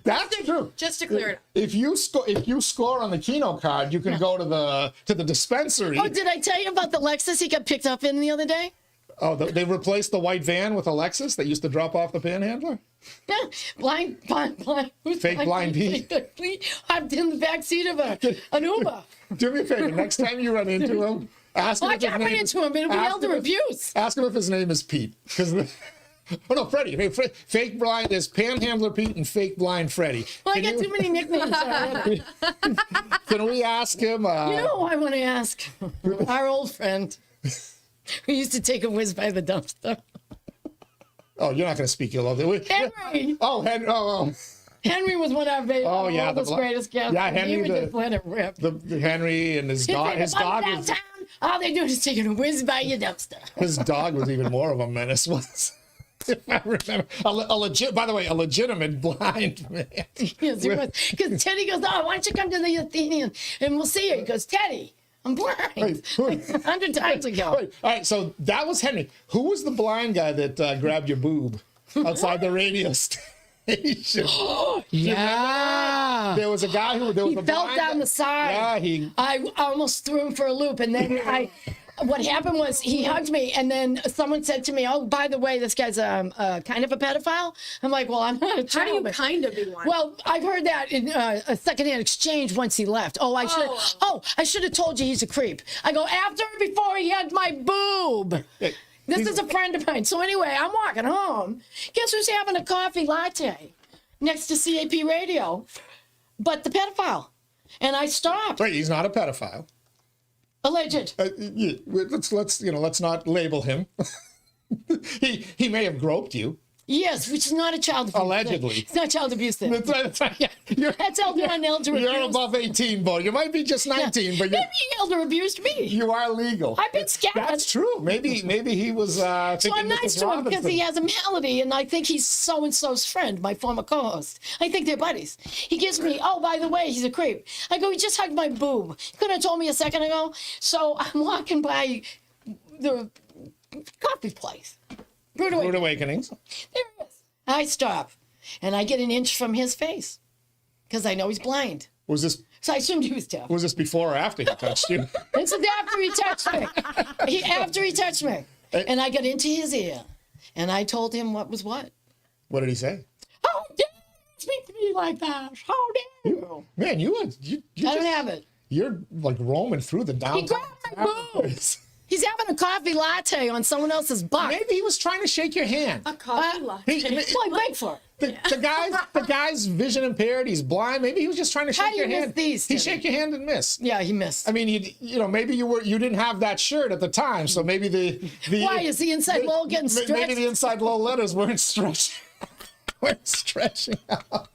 That's true. Just to clear it up. If you score on the Keno card, you can go to the dispensary. Oh, did I tell you about the Lexus he got picked up in the other day? Oh, they replaced the white van with a Lexus that used to drop off the panhandler? Yeah, blind. Who's Fake blind Pete. Hopped in the back seat of an Uber. Do me a favor. Next time you run into him, ask him I if his can't name run into him. It'll be elder abuse. Ask him if his name is Pete. Oh no, Freddie. Hey, fake blind. There's Panhandler Pete and fake blind Freddie. Well, I got too many nicknames already. Can we ask him? You know who I want to ask? Our old friend who used to take a whiz by the dumpster. Oh, you're not going to speak ill of it. Henry. Oh, Henry. Oh. Henry was one of our the greatest guests. Yeah, Henry. He would just let it rip. The Henry and his dog. His dog is. All they do is taking a whiz by your dumpster. His dog was even more of a menace. If I remember, by the way, a legitimate blind man. Yes, he was. Because Teddy goes, oh, why don't you come to the Athenian and we'll see you. He goes, Teddy, I'm blind. Wait, like 100 times ago. Wait, all right, so that was Henry. Who was the blind guy that grabbed your boob outside the radio station? Yeah. There was a guy who He fell down the side. Yeah, I almost threw him for a loop, and then what happened was he hugged me, and then someone said to me, "Oh, by the way, this guy's kind of a pedophile." I'm like, "Well, I'm not a child." How do you kind of be one? Well, I've heard that in a secondhand exchange once he left. Oh, I should have told you he's a creep. I go after or before he had my boob. This is a friend of mine. So anyway, I'm walking home. Guess who's having a coffee latte next to CAP radio? But the pedophile. And I stopped. Wait, he's not a pedophile. Alleged. Yeah, let's not label him. he may have groped you. Yes, which is not a child abuse. Allegedly. It's not child abuse thing. That's right. Yeah, That's elder on elder abuse. you're above 18, boy. You might be just 19, but Maybe he elder abused me. you are legal. I've been scattered. That's true. Maybe he was So thinking I'm nice Mrs. to him because Robinson. he has a malady, and I think he's so-and-so's friend, my former co-host. I think they're buddies. He gives me, oh, by the way, he's a creep. I go, he just hugged my boob. You couldn't have told me a second ago. So I'm walking by the coffee place. Rude Rude Awakening. Awakenings. There it is. I stop, and I get an inch from his face because I know he's blind. Was So I assumed he was deaf. this before or after he touched you? This is after he touched me. After he touched me. And I got into his ear, and I told him what was what. What did he say? How dare you speak to me like that? How dare you? Man, you I don't have it. You're like roaming through the downtown. He grabbed my boob. He's having a coffee latte on someone else's butt. Maybe he was trying to shake your hand. a coffee latte. Well, I beg for it. The guy's vision impaired. He's blind. Maybe he was just trying to How shake do your you miss hand. these, He Teddy? shake your hand and miss. Yeah, he missed. I mean, maybe you didn't have that shirt at the time, so maybe the Why is the inside low getting stretched? Maybe the inside low letters weren't stretching out.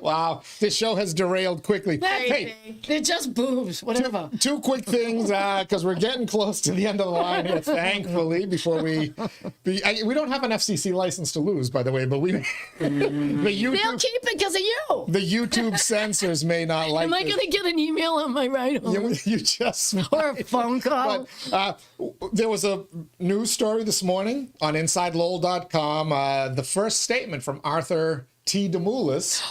Wow, this show has derailed quickly. Hey, They're just boobs, whatever. two quick things because we're getting close to the end of the line here. Thankfully, before we don't have an FCC license to lose, by the way, but They'll keep it because of you. the YouTube censors may not like. Am I this. going to get an email on my ride home? You just Or a phone call? But there was a news story this morning on InsideLowell.com. The first statement from Arthur T. DeMoulis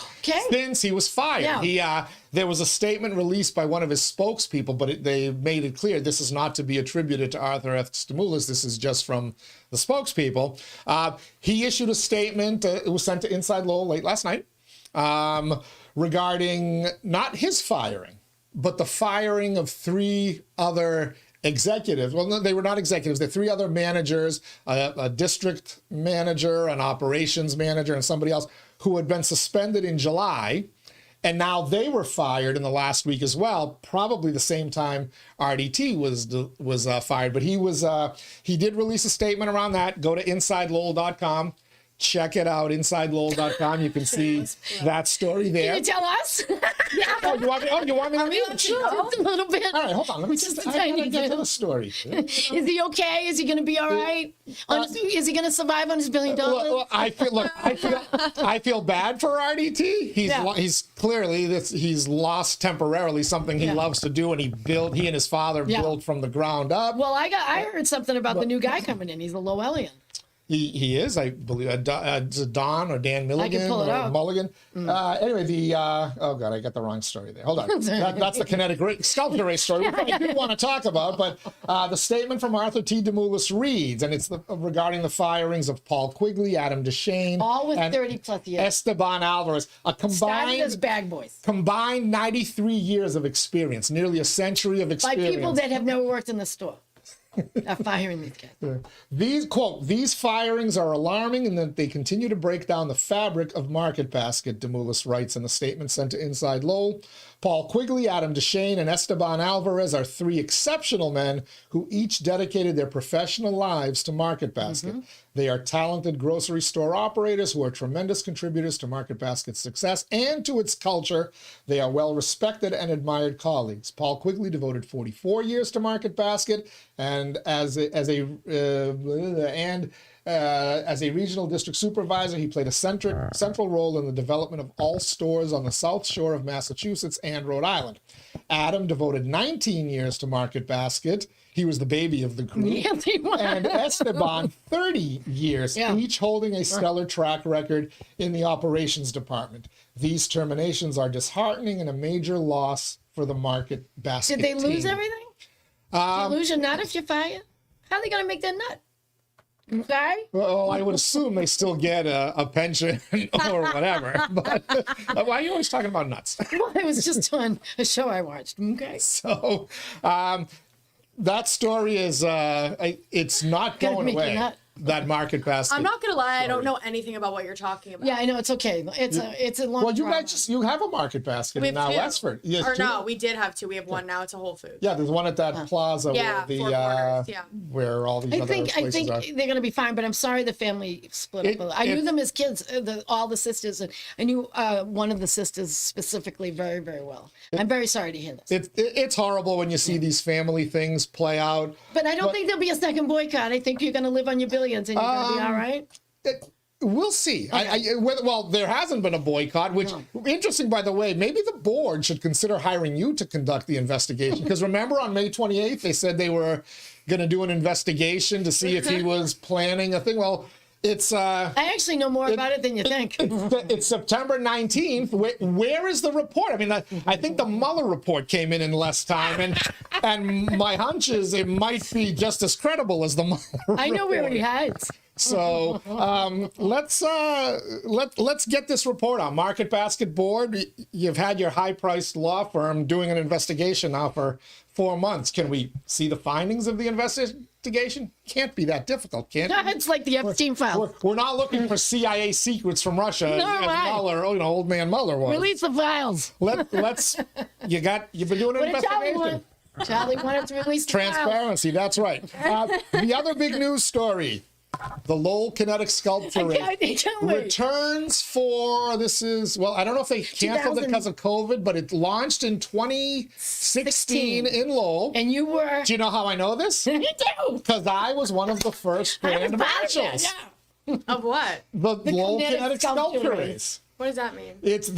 since he was fired. Yeah. There was a statement released by one of his spokespeople, but they made it clear this is not to be attributed to Arthur F. DeMoulis. This is just from the spokespeople. He issued a statement. It was sent to Inside Lowell late last night regarding not his firing, but the firing of three other executives. Well, no, they were not executives. They're three other managers, a district manager, an operations manager, and somebody else who had been suspended in July. And now they were fired in the last week as well, probably the same time RDT was fired. But he did release a statement around that. Go to InsideLowell.com. Check it out, InsideLowell.com. You can see that story there. Can you tell us? Oh, you want me to read it? Sure. Just a little bit. All right, hold on. Let me Just just a tiny get to bit. the story. Is he okay? Is he going to be all right? Is he going to survive on his $1 billion? Look, I feel bad for RDT. He's clearly he's lost temporarily something he loves to do, and he and his father built from the ground up. Well, I heard something about the new guy coming in. He's a Lowellian. He is, I believe, Don or Dan Milligan pull it or up. Mulligan. Anyway, oh God, I got the wrong story there. Hold on. That's the kinetic sculpture race story, which I do want to talk about. But the statement from Arthur T. DeMoulis reads, and it's regarding the firings of Paul Quigley, Adam DeShane, All with and 30 plus years. Esteban Alvarez. Started as bag boys. Combined 93 years of experience, nearly a century of By experience. people that have never worked in the store. Are firing these guys. These firings are alarming in that they continue to break down the fabric of Market Basket, DeMoulis writes in a statement sent to Inside Lowell. Paul Quigley, Adam DeShane, and Esteban Alvarez are three exceptional men who each dedicated their professional lives to Market Basket. They are talented grocery store operators who are tremendous contributors to Market Basket's success and to its culture. They are well-respected and admired colleagues. Paul Quigley devoted 44 years to Market Basket, and and as a regional district supervisor, he played a central role in the development of all stores on the South Shore of Massachusetts and Rhode Island. Adam devoted 19 years to Market Basket. He was the baby of the group. Yes, he was. And Esteban, 30 years, each holding a stellar track record in the operations department. These terminations are disheartening and a major loss for the Market Basket Did they lose team. everything? Did you lose your nut if you fire? How are they going to make that nut? Okay. Well, I would assume they still get a pension or whatever. But why are you always talking about nuts? Well, it was just on a show I watched. Okay. So that story is, it's not Gotta going make you away. nut. That Market Basket. I'm not gonna lie, I don't know anything about what you're talking about. Yeah, I know. It's okay. It's a long Well, you drama. guys you have a Market Basket We in have two. Westford. Yes, Or two. no, we did have two. We have one now. It's a Whole Foods. Yeah, there's one at that plaza Yeah, where Four the Corners, yeah. where all these I other think places are. they're going to be fine, but I'm sorry the family split up. I knew them as kids, all the sisters, and I knew one of the sisters specifically very, very well. I'm very sorry to hear this. It's horrible when you see these family things play out. But I don't think there'll be a second boycott. I think you're going to live on your billions and you're going to be all right. We'll see. Well, there hasn't been a boycott, which, interesting, by the way, maybe the board should consider hiring you to conduct the investigation. Because remember on May 28th, they said they were going to do an investigation to see if he was planning a thing. Well, it's... I actually know more about it than you think. It's September 19th. Where is the report? I mean, I think the Mueller report came in less time, and my hunch is it might be just as credible as the Mueller report. I know where he hides. So let's get this report on Market Basket Board. You've had your high-priced law firm doing an investigation now for 4 months. Can we see the findings of the investigation? Can't be that difficult, can it? It's like the Epstein file. We're not looking for CIA secrets from Russia as Mueller, old man Mueller was. Release the files. Let's you've been doing an What did Charlie investigation. want? Charlie wanted to release the files. Transparency, that's right. The other big news story. The Lowell Kinetic Sculpture I can't wait. returns for, I don't know if they canceled it because of COVID, but it launched in 2016 in Lowell. And you were. Do you know how I know this? You do. Because I was one of the first I was grand part of that, marshals. yeah. Of what? The Lowell Kinetic Kinetic Sculpture Sculpture Race. Race. What does that mean? It's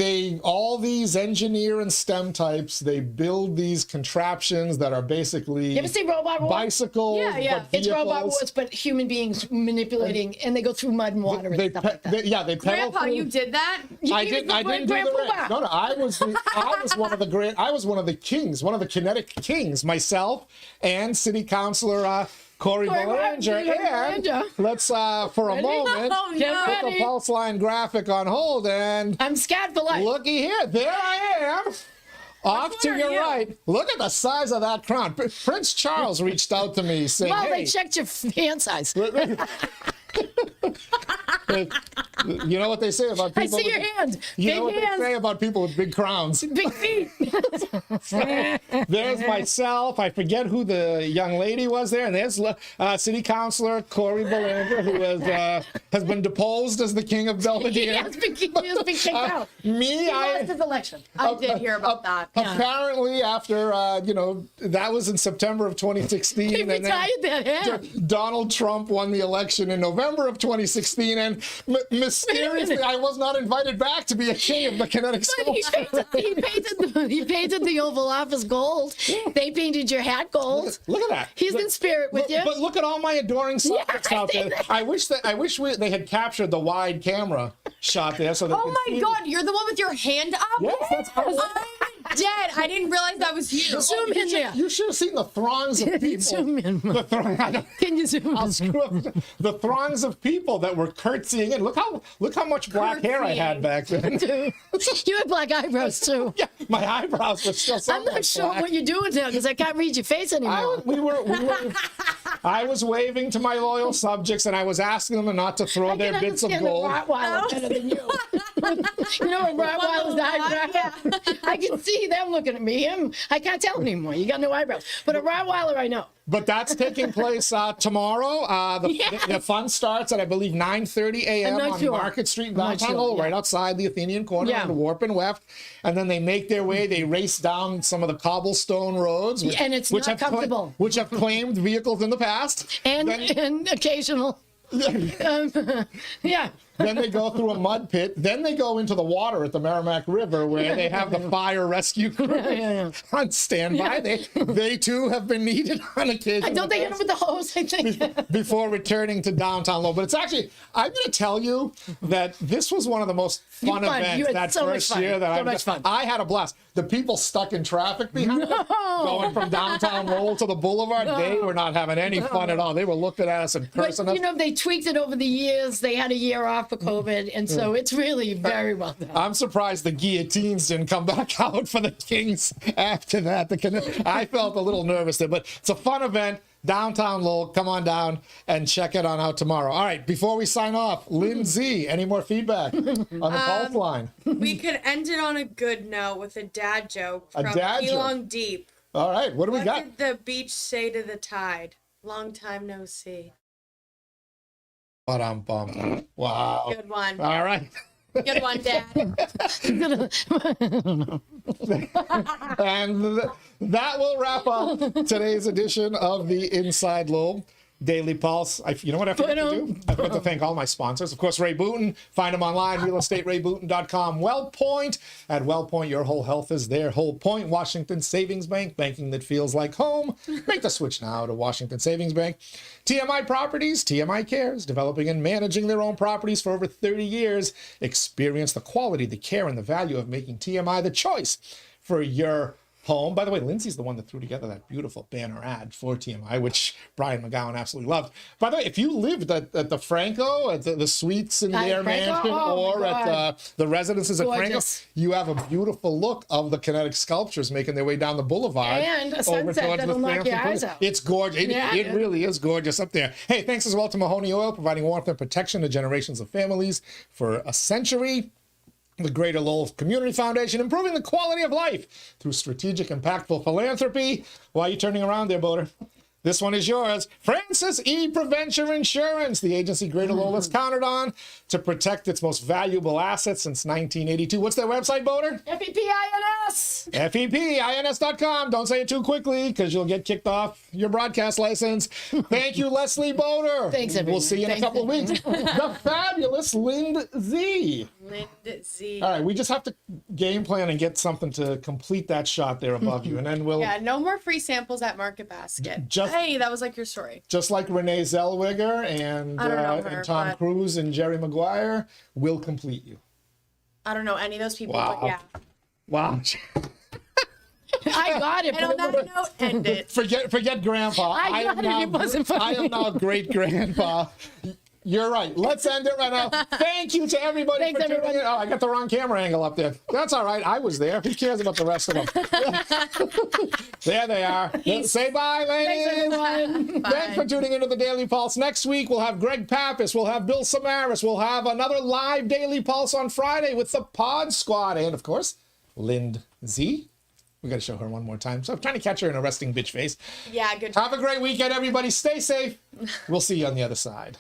all these engineer and STEM types, they build these contraptions that are basically You ever see Robot Wars? bicycles, Yeah. but It's vehicles. Robot Wars, but human beings manipulating, and they go through mud and water and stuff like that. they pedal Grandpa, through. you did that? I didn't do the race. No, I was one of the kings, one of the kinetic kings, myself and City Councilor Corey Belanger. And let's for a moment Oh, Get no. put the ready. pulse line graphic on hold, and I'm scared for life. looky here, there I am. Off to one are your you? right. Look at the size of that crown. Prince Charles reached out to me saying, Well, they hey, checked your hand size. you know what they say about I people see your hand. you know what Big they hands. say about people with big crowns. Big feet. There's myself. I forget who the young lady was there. And there's City Councilor Corey Belanger, who has been deposed as the king of He Belvedere. has been kicked out. Me, He lost his election. I did hear about that. apparently after, that was in September of 2016. He and then retired that hand. Donald Trump won the election in November of 2016. And mysteriously, I was not invited back to be a king of the kinetic He sculpture. painted the Oval Office gold. They painted your hat gold. Look at that. He's in spirit with you. But look at all my adoring subjects I out see there. that. I wish they had captured the wide camera shot there so they Oh could my see- God, you're the one with your hand up? Yes, that's how I'm dead. I didn't realize that was you. Zoom in there. You should have seen the throngs of people. Zoom in. The Can you zoom I'll in? screw up the throngs of people that were curtsying in. Look how much black hair I had back then. You had black eyebrows too. Yeah, my eyebrows were still I'm somewhat not sure black. what you're doing now because I can't read your face anymore. I was waving to my loyal subjects and I was asking them not to throw I their can bits of understand gold. the Rottweiler better than you. You know what Rottweiler's eyebrows? I can see them looking at me. I can't tell anymore. You got no eyebrows. But a Rottweiler, I know. But that's taking place tomorrow. The fun starts at, I believe, 9:30 a.m. on sure. Market Street in I'm not downtown sure, Lowell, yeah. right outside the Athenian Corner Yeah. on the Warp and Weft. And then they make their way, they race down some of the cobblestone roads. And it's not comfortable. Which have claimed vehicles in the past. And Then- occasional. Yeah. Then they go through a mud pit. Then they go into the water at the Merrimack River where they have the fire rescue crew on standby. They too have been needed on occasion. Don't they hit him with the hose, I think? Before returning to downtown Lowell. But it's actually, I'm going to tell you that this was one of the most fun You events had that so much first fun. year that So much fun. I had a blast. The people stuck in traffic behind us, going from downtown Lowell to the boulevard, they were not having any fun at all. They were looking at us and cursing But, us. you know, they tweaked it over the years. They had a year off for COVID, and so it's really very well done. I'm surprised the guillotines didn't come back out for the Kings after that. I felt a little nervous there, but it's a fun event. Downtown Lowell, come on down and check it on out tomorrow. All right, before we sign off, Lind-Z, any more feedback on the pulse line? We could end it on a good note with a dad joke A from dad joke? Elon Deep. All right, what do we What got? did the beach say to the tide? Long time no see. Ba-dum-bum. Wow. Good one. All right. Good one, Dad. And that will wrap up today's edition of the Inside Lowell Daily Pulse. You know what I forgot to do? I forgot to thank all my sponsors. Of course, Ray Booten. Find him online, realestaterayBooten.com. WellPoint. At WellPoint, your whole health is their whole point. Washington Savings Bank, banking that feels like home. Make the switch now to Washington Savings Bank. TMI Properties, TMI Cares, developing and managing their own properties for over 30 years. Experience the quality, the care, and the value of making TMI the choice for your home. By the way, Lindsay's the one that threw together that beautiful banner ad for TMI, which Brian McGowan absolutely loved. By the way, if you lived at the Franco, at the suites in their Franco? mansion, Oh, or my at God. the residences at Franco, Gorgeous. you have a beautiful look of the kinetic sculptures making their way down the boulevard. And a over sunset towards that'll the knock Frampton your eyes Pavilion. out. It's gorgeous. It really is gorgeous up there. Hey, thanks as well to Mahoney Oil, providing warmth and protection to generations of families for a century. The Greater Lowell Community Foundation, improving the quality of life through strategic, impactful philanthropy. Why are you turning around there, Bodor? This one is yours. Francis E. Prevention Insurance, the agency Greater Lowell has counted on to protect its most valuable assets since 1982. What's their website, Bodor? FEPINS. FEPINS.com. Don't say it too quickly because you'll get kicked off your broadcast license. Thank you, Leslie Bodor. Thanks, everyone. We'll see you in a couple of weeks. The fabulous Lind-Z. Lind-Z. All right, we just have to game plan and get something to complete that shot there above you, and then we'll, Yeah, no more free samples at Market Basket. Hey, that was like your story. just like Renee Zellweger and, I don't know her, and Tom but- Cruise and Jerry Maguire, will complete you. I don't know any of those people, Wow. but yeah. Wow. I got it. And on that note, end it. Forget Grandpa. I got it, it wasn't funny. I am now great Grandpa. You're right. Let's end it right now. Thank you to everybody Thanks, for tuning everyone. in. Oh, I got the wrong camera angle up there. That's all right. I was there. Who cares about the rest of them? There they are. Say bye, ladies. Thanks, everyone. Thanks for tuning into the Daily Pulse. Next week, we'll have Greg Pappas. We'll have Bill Samaras. We'll have another live Daily Pulse on Friday with the Pod Squad. And, of course, Lind-Z. We got to show her one more time. So I'm trying to catch her in a resting bitch face. Yeah, good. Have a great weekend, everybody. Stay safe. We'll see you on the other side.